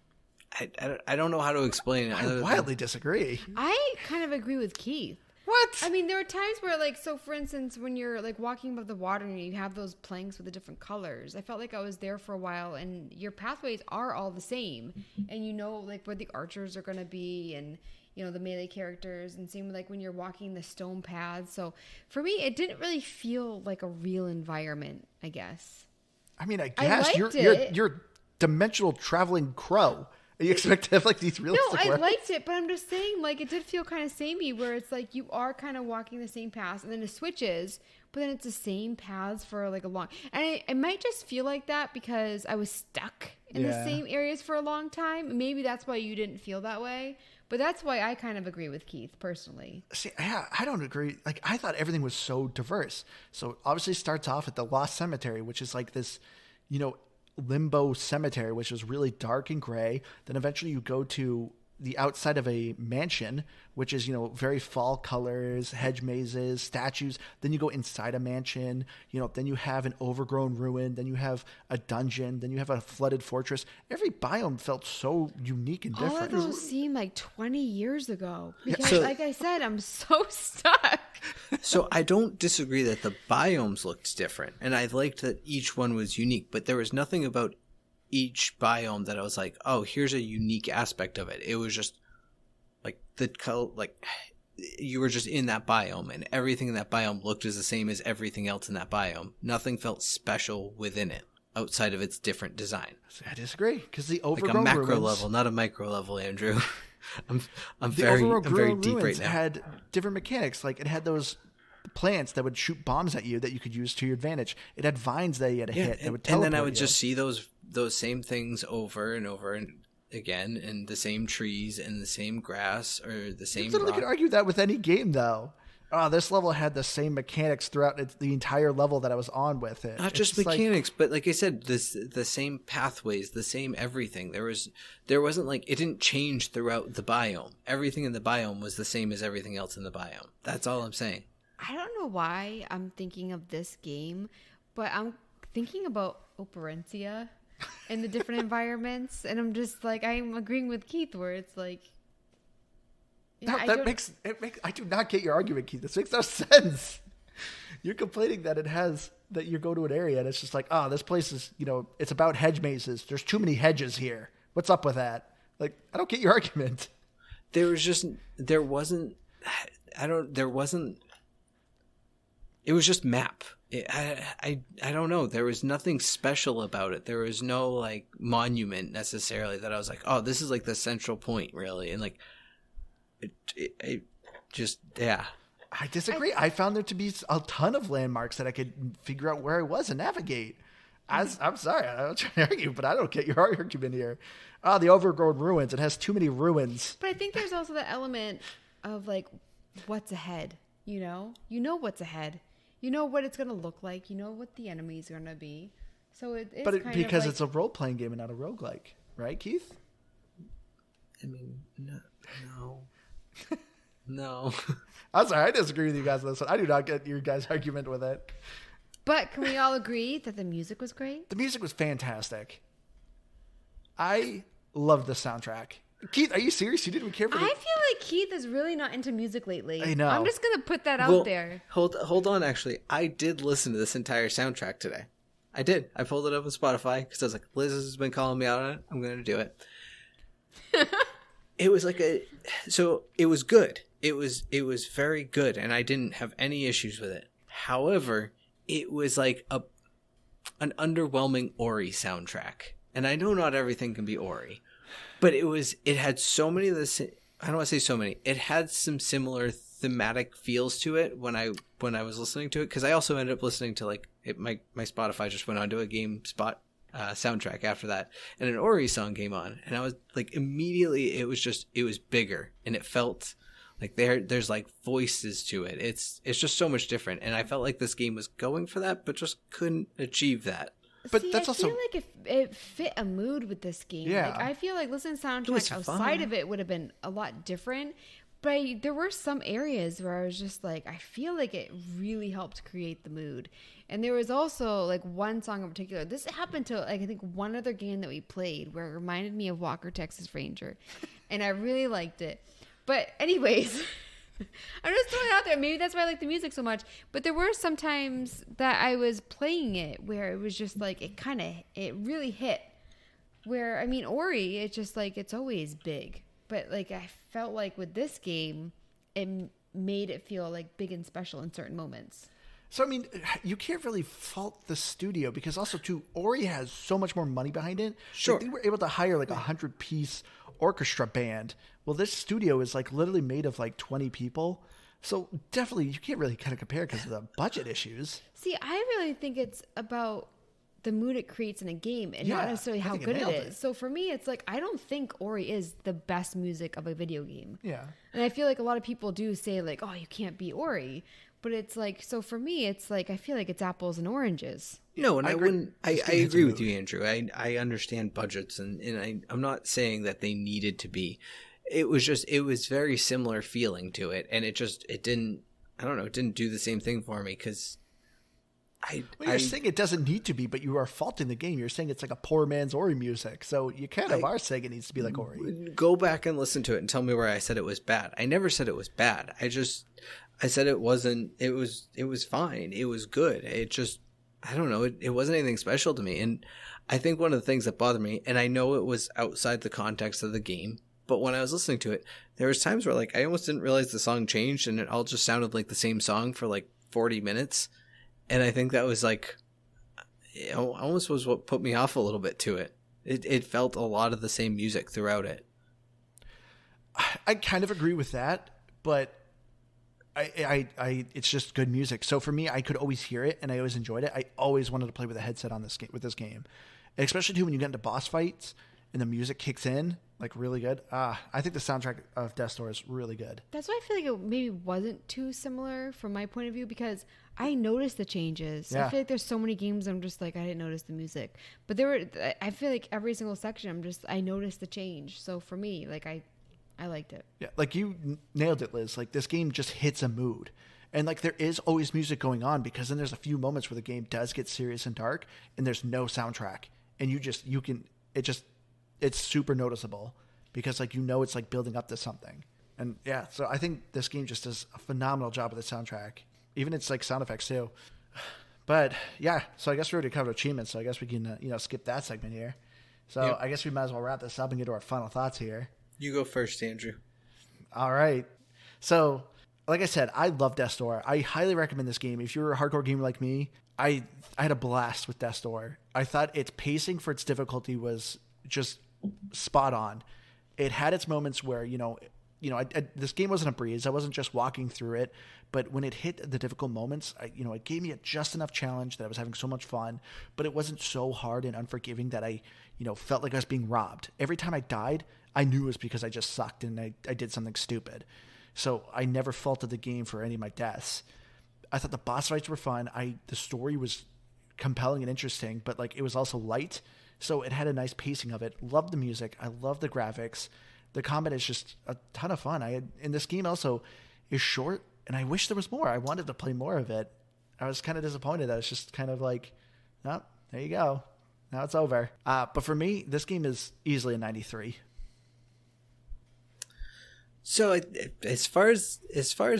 I don't know how to explain it. I wildly disagree. I kind of agree with Keith. What? I mean, there were times where, like, so for instance, when you're like walking above the water and you have those planks with the different colors, I felt like I was there for a while, and your pathways are all the same, and like where the archers are going to be, and the melee characters, and same like when you're walking the stone paths. So for me, it didn't really feel like a real environment, I guess. I mean, I guess you're dimensional traveling crow. You expect to have like these realistic I liked it, but I'm just saying, like, it did feel kind of samey, where it's like you are kind of walking the same paths, and then it switches, but then it's the same paths for like a long. And I might just feel like that because I was stuck in the same areas for a long time. Maybe that's why you didn't feel that way. But that's why I kind of agree with Keith personally. See, I don't agree. Like, I thought everything was so diverse. So obviously it starts off at the Lost Cemetery, which is like this, limbo cemetery, which is really dark and gray. Then eventually you go to the outside of a mansion, which is, very fall colors, hedge mazes, statues. Then you go inside a mansion, then you have an overgrown ruin. Then you have a dungeon. Then you have a flooded fortress. Every biome felt so unique and different. All of those seem like 20 years ago. Because like I said, I'm so stuck. So I don't disagree that the biomes looked different. And I liked that each one was unique. But there was nothing about each biome that I was like, oh, here's a unique aspect of it. It was just like you were just in that biome, and everything in that biome looked as the same as everything else in that biome. Nothing felt special within it outside of its different design. I disagree, because the overgrown like a macro ruins, level, not a micro level, Andrew. I'm very deep right now. Had different mechanics. Like, it had those plants that would shoot bombs at you that you could use to your advantage. It had vines that you had to hit that would teleport and then I would you. just see those same things over and over and again, and the same trees and the same grass or the same. You literally could argue that with any game, though. Oh, this level had the same mechanics throughout the entire level that I was on with it. Not just mechanics, but like I said, the same pathways, the same everything. There wasn't like, it didn't change throughout the biome. Everything in the biome was the same as everything else in the biome. That's all I'm saying. I don't know why I'm thinking of this game, but I'm thinking about Operencia in the different environments, and I'm just like, I'm agreeing with Keith, where it's like, I do not get your argument, Keith. This makes no sense. You're complaining that you go to an area and it's just like, oh, this place is, it's about hedge mazes. There's too many hedges here. What's up with that? Like, I don't get your argument. It was just map. I don't know. There was nothing special about it. There was no like monument necessarily that I was like, oh, this is like the central point, really. And like, it just, yeah. I disagree. I found there to be a ton of landmarks that I could figure out where I was and navigate. I'm sorry, I'm not trying to argue, but I don't get your argument here. Oh, the overgrown ruins. It has too many ruins. But I think there's also the element of like, what's ahead? You know what's ahead. You know what it's going to look like. You know what the enemies are going to be. So because it's a role-playing game and not a roguelike, right, Keith? I mean, no. No. I'm sorry, I disagree with you guys on this one. I do not get your guys' argument with it. But can we all agree that the music was great? The music was fantastic. I love the soundtrack. Keith, are you serious? You didn't care for I feel like Keith is really not into music lately. I know. I'm just going to put that out there. Hold on, actually. I did listen to this entire soundtrack today. I did. I pulled it up on Spotify because I was like, Liz has been calling me out on it. I'm going to do it. It was like so it was good. It was very good, and I didn't have any issues with it. However, it was like an underwhelming Ori soundtrack. And I know not everything can be Ori, but it had so many of the, I don't want to say so many. It had some similar thematic feels to it when I was listening to it, because I also ended up listening to my Spotify just went on to a GameSpot soundtrack after that, and an Ori song came on, and I was like, immediately it was bigger, and it felt like there's like voices to it. It's just so much different, and I felt like this game was going for that, but just couldn't achieve that. But See, that's also, I feel like it fit a mood with this game. Yeah. Like, I feel like listening to soundtrack outside of it would have been a lot different. But there were some areas where I was just like, I feel like it really helped create the mood. And there was also like one song in particular. This happened to like I think one other game that we played where it reminded me of Walker, Texas Ranger, and I really liked it. But anyways, I'm just throwing it out there. Maybe that's why I like the music so much. But there were some times that I was playing it where it was just like it really hit. Where I mean, Ori, it's just like it's always big. But like I felt like with this game, it made it feel like big and special in certain moments. so I mean, you can't really fault the studio, because also too, Ori has so much more money behind it. Sure. Like, they were able to hire like 100-piece orchestra band. Well, this studio is like literally made of like 20 people. So definitely you can't really kind of compare because of the budget issues. See, I really think it's about the mood it creates in a game and not Yeah, necessarily I how think it good it nailed is. it. So for me, it's like I don't think Ori is the best music of a video game. Yeah. And I feel like a lot of people do say like, oh, you can't beat Ori. But it's like, so for me, it's like, I feel like it's apples and oranges. No, and I agree. wouldn't. I agree with you, Andrew. I understand budgets, and I'm not saying that they needed to be. It was very similar feeling to it, and it didn't. I don't know. It didn't do the same thing for me because You're saying it doesn't need to be, but you are faulting the game. You're saying it's like a poor man's Ori music. So you kind of are saying it needs to be like Ori. Go back and listen to it and tell me where I said it was bad. I never said it was bad. I said it wasn't. It was fine. It was good. It just, I don't know. It wasn't anything special to me. And I think one of the things that bothered me, and I know it was outside the context of the game, but when I was listening to it, there was times where like I almost didn't realize the song changed, and it all just sounded like the same song for like 40 minutes. And I think that was like, almost was what put me off a little bit to it. It felt a lot of the same music throughout it. I kind of agree with that, but it's just good music. So for me, I could always hear it and I always enjoyed it. I always wanted to play with a headset on this game, and especially too when you get into boss fights and the music kicks in like really good. I think the soundtrack of Death's Door is really good. That's why I feel like it maybe wasn't too similar from my point of view, because I noticed the changes. Yeah. I feel like there's so many games I'm just like, I didn't notice the music. But I feel like every single section I noticed the change. So for me, like I liked it. Yeah, like you nailed it, Liz. Like this game just hits a mood. And like there is always music going on, because then there's a few moments where the game does get serious and dark and there's no soundtrack. And it's super noticeable because like it's like building up to something. And yeah, so I think this game just does a phenomenal job with the soundtrack. Even its like sound effects too. But yeah, so I guess we already covered achievements, so I guess we can skip that segment here. So Yep. I guess we might as well wrap this up and get to our final thoughts here. You go first, Andrew. All right. So, like I said, I love Death's Door. I highly recommend this game. If you're a hardcore gamer like me, I had a blast with Death's Door. I thought its pacing for its difficulty was just spot on. It had its moments where, this game wasn't a breeze. I wasn't just walking through it. But when it hit the difficult moments, it gave me just enough challenge that I was having so much fun. But it wasn't so hard and unforgiving that I, felt like I was being robbed. Every time I died, I knew it was because I just sucked and I did something stupid. So I never faulted the game for any of my deaths. I thought the boss fights were fun. The story was compelling and interesting, but like it was also light. So it had a nice pacing of it. Loved the music. I love the graphics. The combat is just a ton of fun. And this game also is short, and I wish there was more. I wanted to play more of it. I was kind of disappointed that it's just kind of like, oh, there you go. Now it's over. But for me, this game is easily a 93. So as far as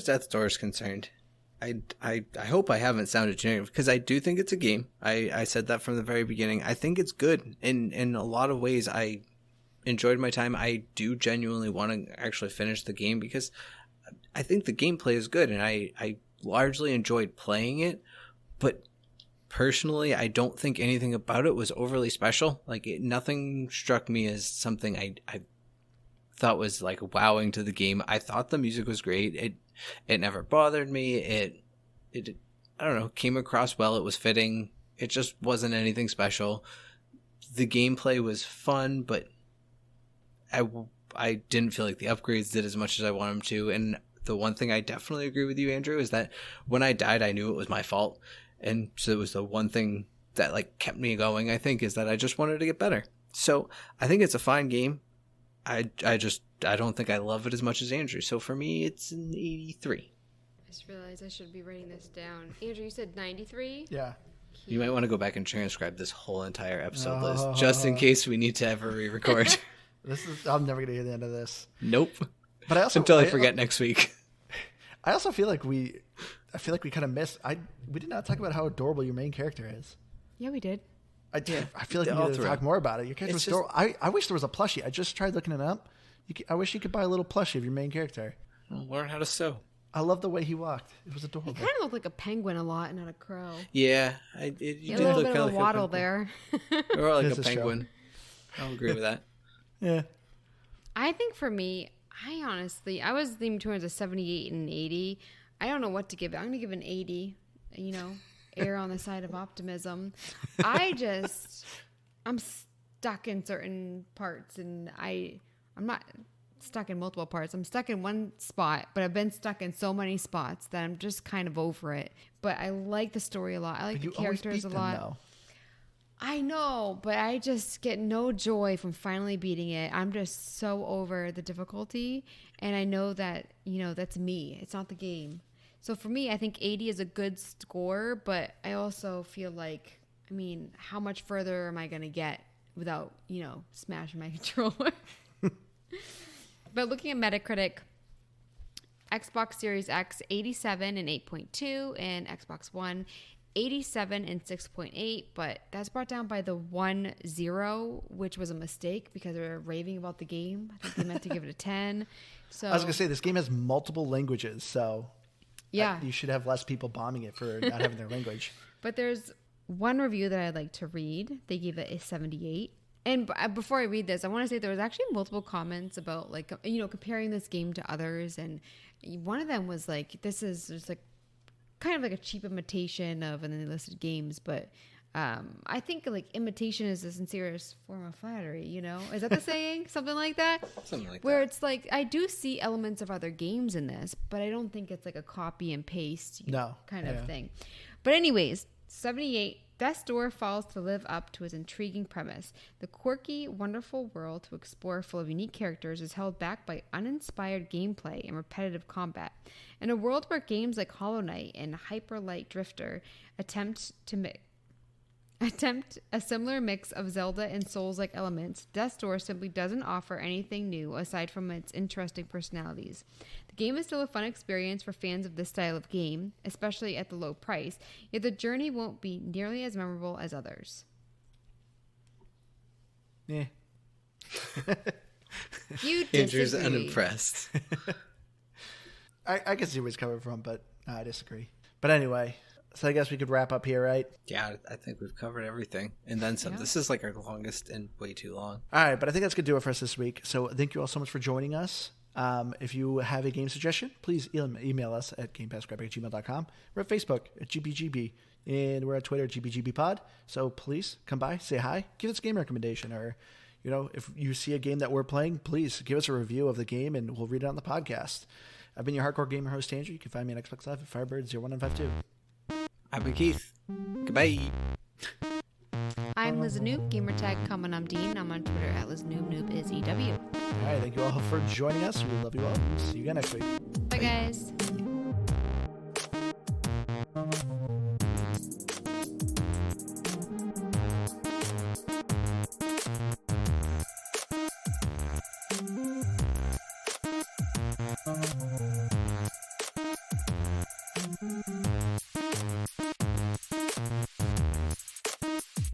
Death's Door is concerned, I hope I haven't sounded generic, because I do think it's a game. I said that from the very beginning. I think it's good in a lot of ways. I enjoyed my time. I do genuinely want to actually finish the game because I think the gameplay is good, and I largely enjoyed playing it. But personally, I don't think anything about it was overly special. Like, nothing struck me as something I thought was like wowing to the game. I thought the music was great. It never bothered me. It I don't know, came across well. It was fitting. It just wasn't anything special. The gameplay was fun, but I didn't feel like the upgrades did as much as I wanted them to. And the one thing I definitely agree with you, Andrew, is that when I died, I knew it was my fault. And so it was the one thing that like kept me going, I think, is that I just wanted to get better. So I think it's a fine game. I don't think I love it as much as Andrew. So for me, it's an 83. I just realized I should be writing this down. Andrew, you said 93? Yeah. You might want to go back and transcribe this whole entire episode list, just in case we need to ever re-record. I'm never gonna hear the end of this. Nope. But I also until I forget next week. I also feel like we kind of missed. We did not talk about how adorable your main character is. Yeah, we did. I feel like we need to talk more about it. Your character was adorable. I wish there was a plushie. I just tried looking it up. I wish you could buy a little plushie of your main character. Well, learn how to sew. I love the way he walked. It was adorable. He kind of looked like a penguin a lot, not a crow. Yeah, you did a little bit of a waddle there. Or like a penguin. I'll agree with that. Yeah. I think for me, I was leaning towards a 78 and an 80. I don't know what to give it. I'm going to give it an 80. Err on the side of optimism. I'm stuck in certain parts, and I'm not stuck in multiple parts. I'm stuck in one spot, but I've been stuck in so many spots that I'm just kind of over it. But I like the story a lot. I like the characters a lot. Though. I know, but I just get no joy from finally beating it. I'm just so over the difficulty, and I know that, that's me. It's not the game. So for me, I think 80 is a good score, but I also feel like, how much further am I going to get without, smashing my controller? But looking at Metacritic, Xbox Series X 87 and 8.2, and Xbox One 87 and 6.8, but that's brought down by the 1-0, which was a mistake because they were raving about the game. I think they meant to give it a 10. So I was going to say, this game has multiple languages, so yeah, you should have less people bombing it for not having their language. But there's one review that I'd like to read. They gave it a 78. And before I read this, I want to say there was actually multiple comments about, like, comparing this game to others. And one of them was like, this is just like kind of like a cheap imitation of, and then they listed games. But I think like imitation is the sincerest form of flattery, Is that the saying? Something like that? Something like Where that. it's like, I do see elements of other games in this, but I don't think it's like a copy and paste kind of thing. But anyways, 78. Death's Door fails to live up to its intriguing premise. The quirky, wonderful world to explore full of unique characters is held back by uninspired gameplay and repetitive combat. In a world where games like Hollow Knight and Hyper Light Drifter attempt a similar mix of Zelda and Souls-like elements, Death's Door simply doesn't offer anything new aside from its interesting personalities. The game is still a fun experience for fans of this style of game, especially at the low price, yet the journey won't be nearly as memorable as others. Yeah. You disagree. Andrew's unimpressed. I can see where he's coming from, but I disagree. But anyway, so I guess we could wrap up here, right? Yeah, I think we've covered everything. And then some. Yeah. This is like our longest and way too long. All right, but I think that's going to do it for us this week. So thank you all so much for joining us. If you have a game suggestion, please email us at gamepassgraphic@gmail.com. We're at Facebook at GBGB, and we're at Twitter at GBGBpod. So please come by, say hi, give us a game recommendation, or if you see a game that we're playing, please give us a review of the game, and we'll read it on the podcast. I've been your hardcore gamer host, Andrew. You can find me on Xbox Live at Firebird01952. I've been Keith. Goodbye. I'm Liz Noob, gamertag comment I'm Dean. I'm on Twitter at Liz Noob. Noob is EW. All right, thank you all for joining us. We love you all. See you again next week. Bye. Guys.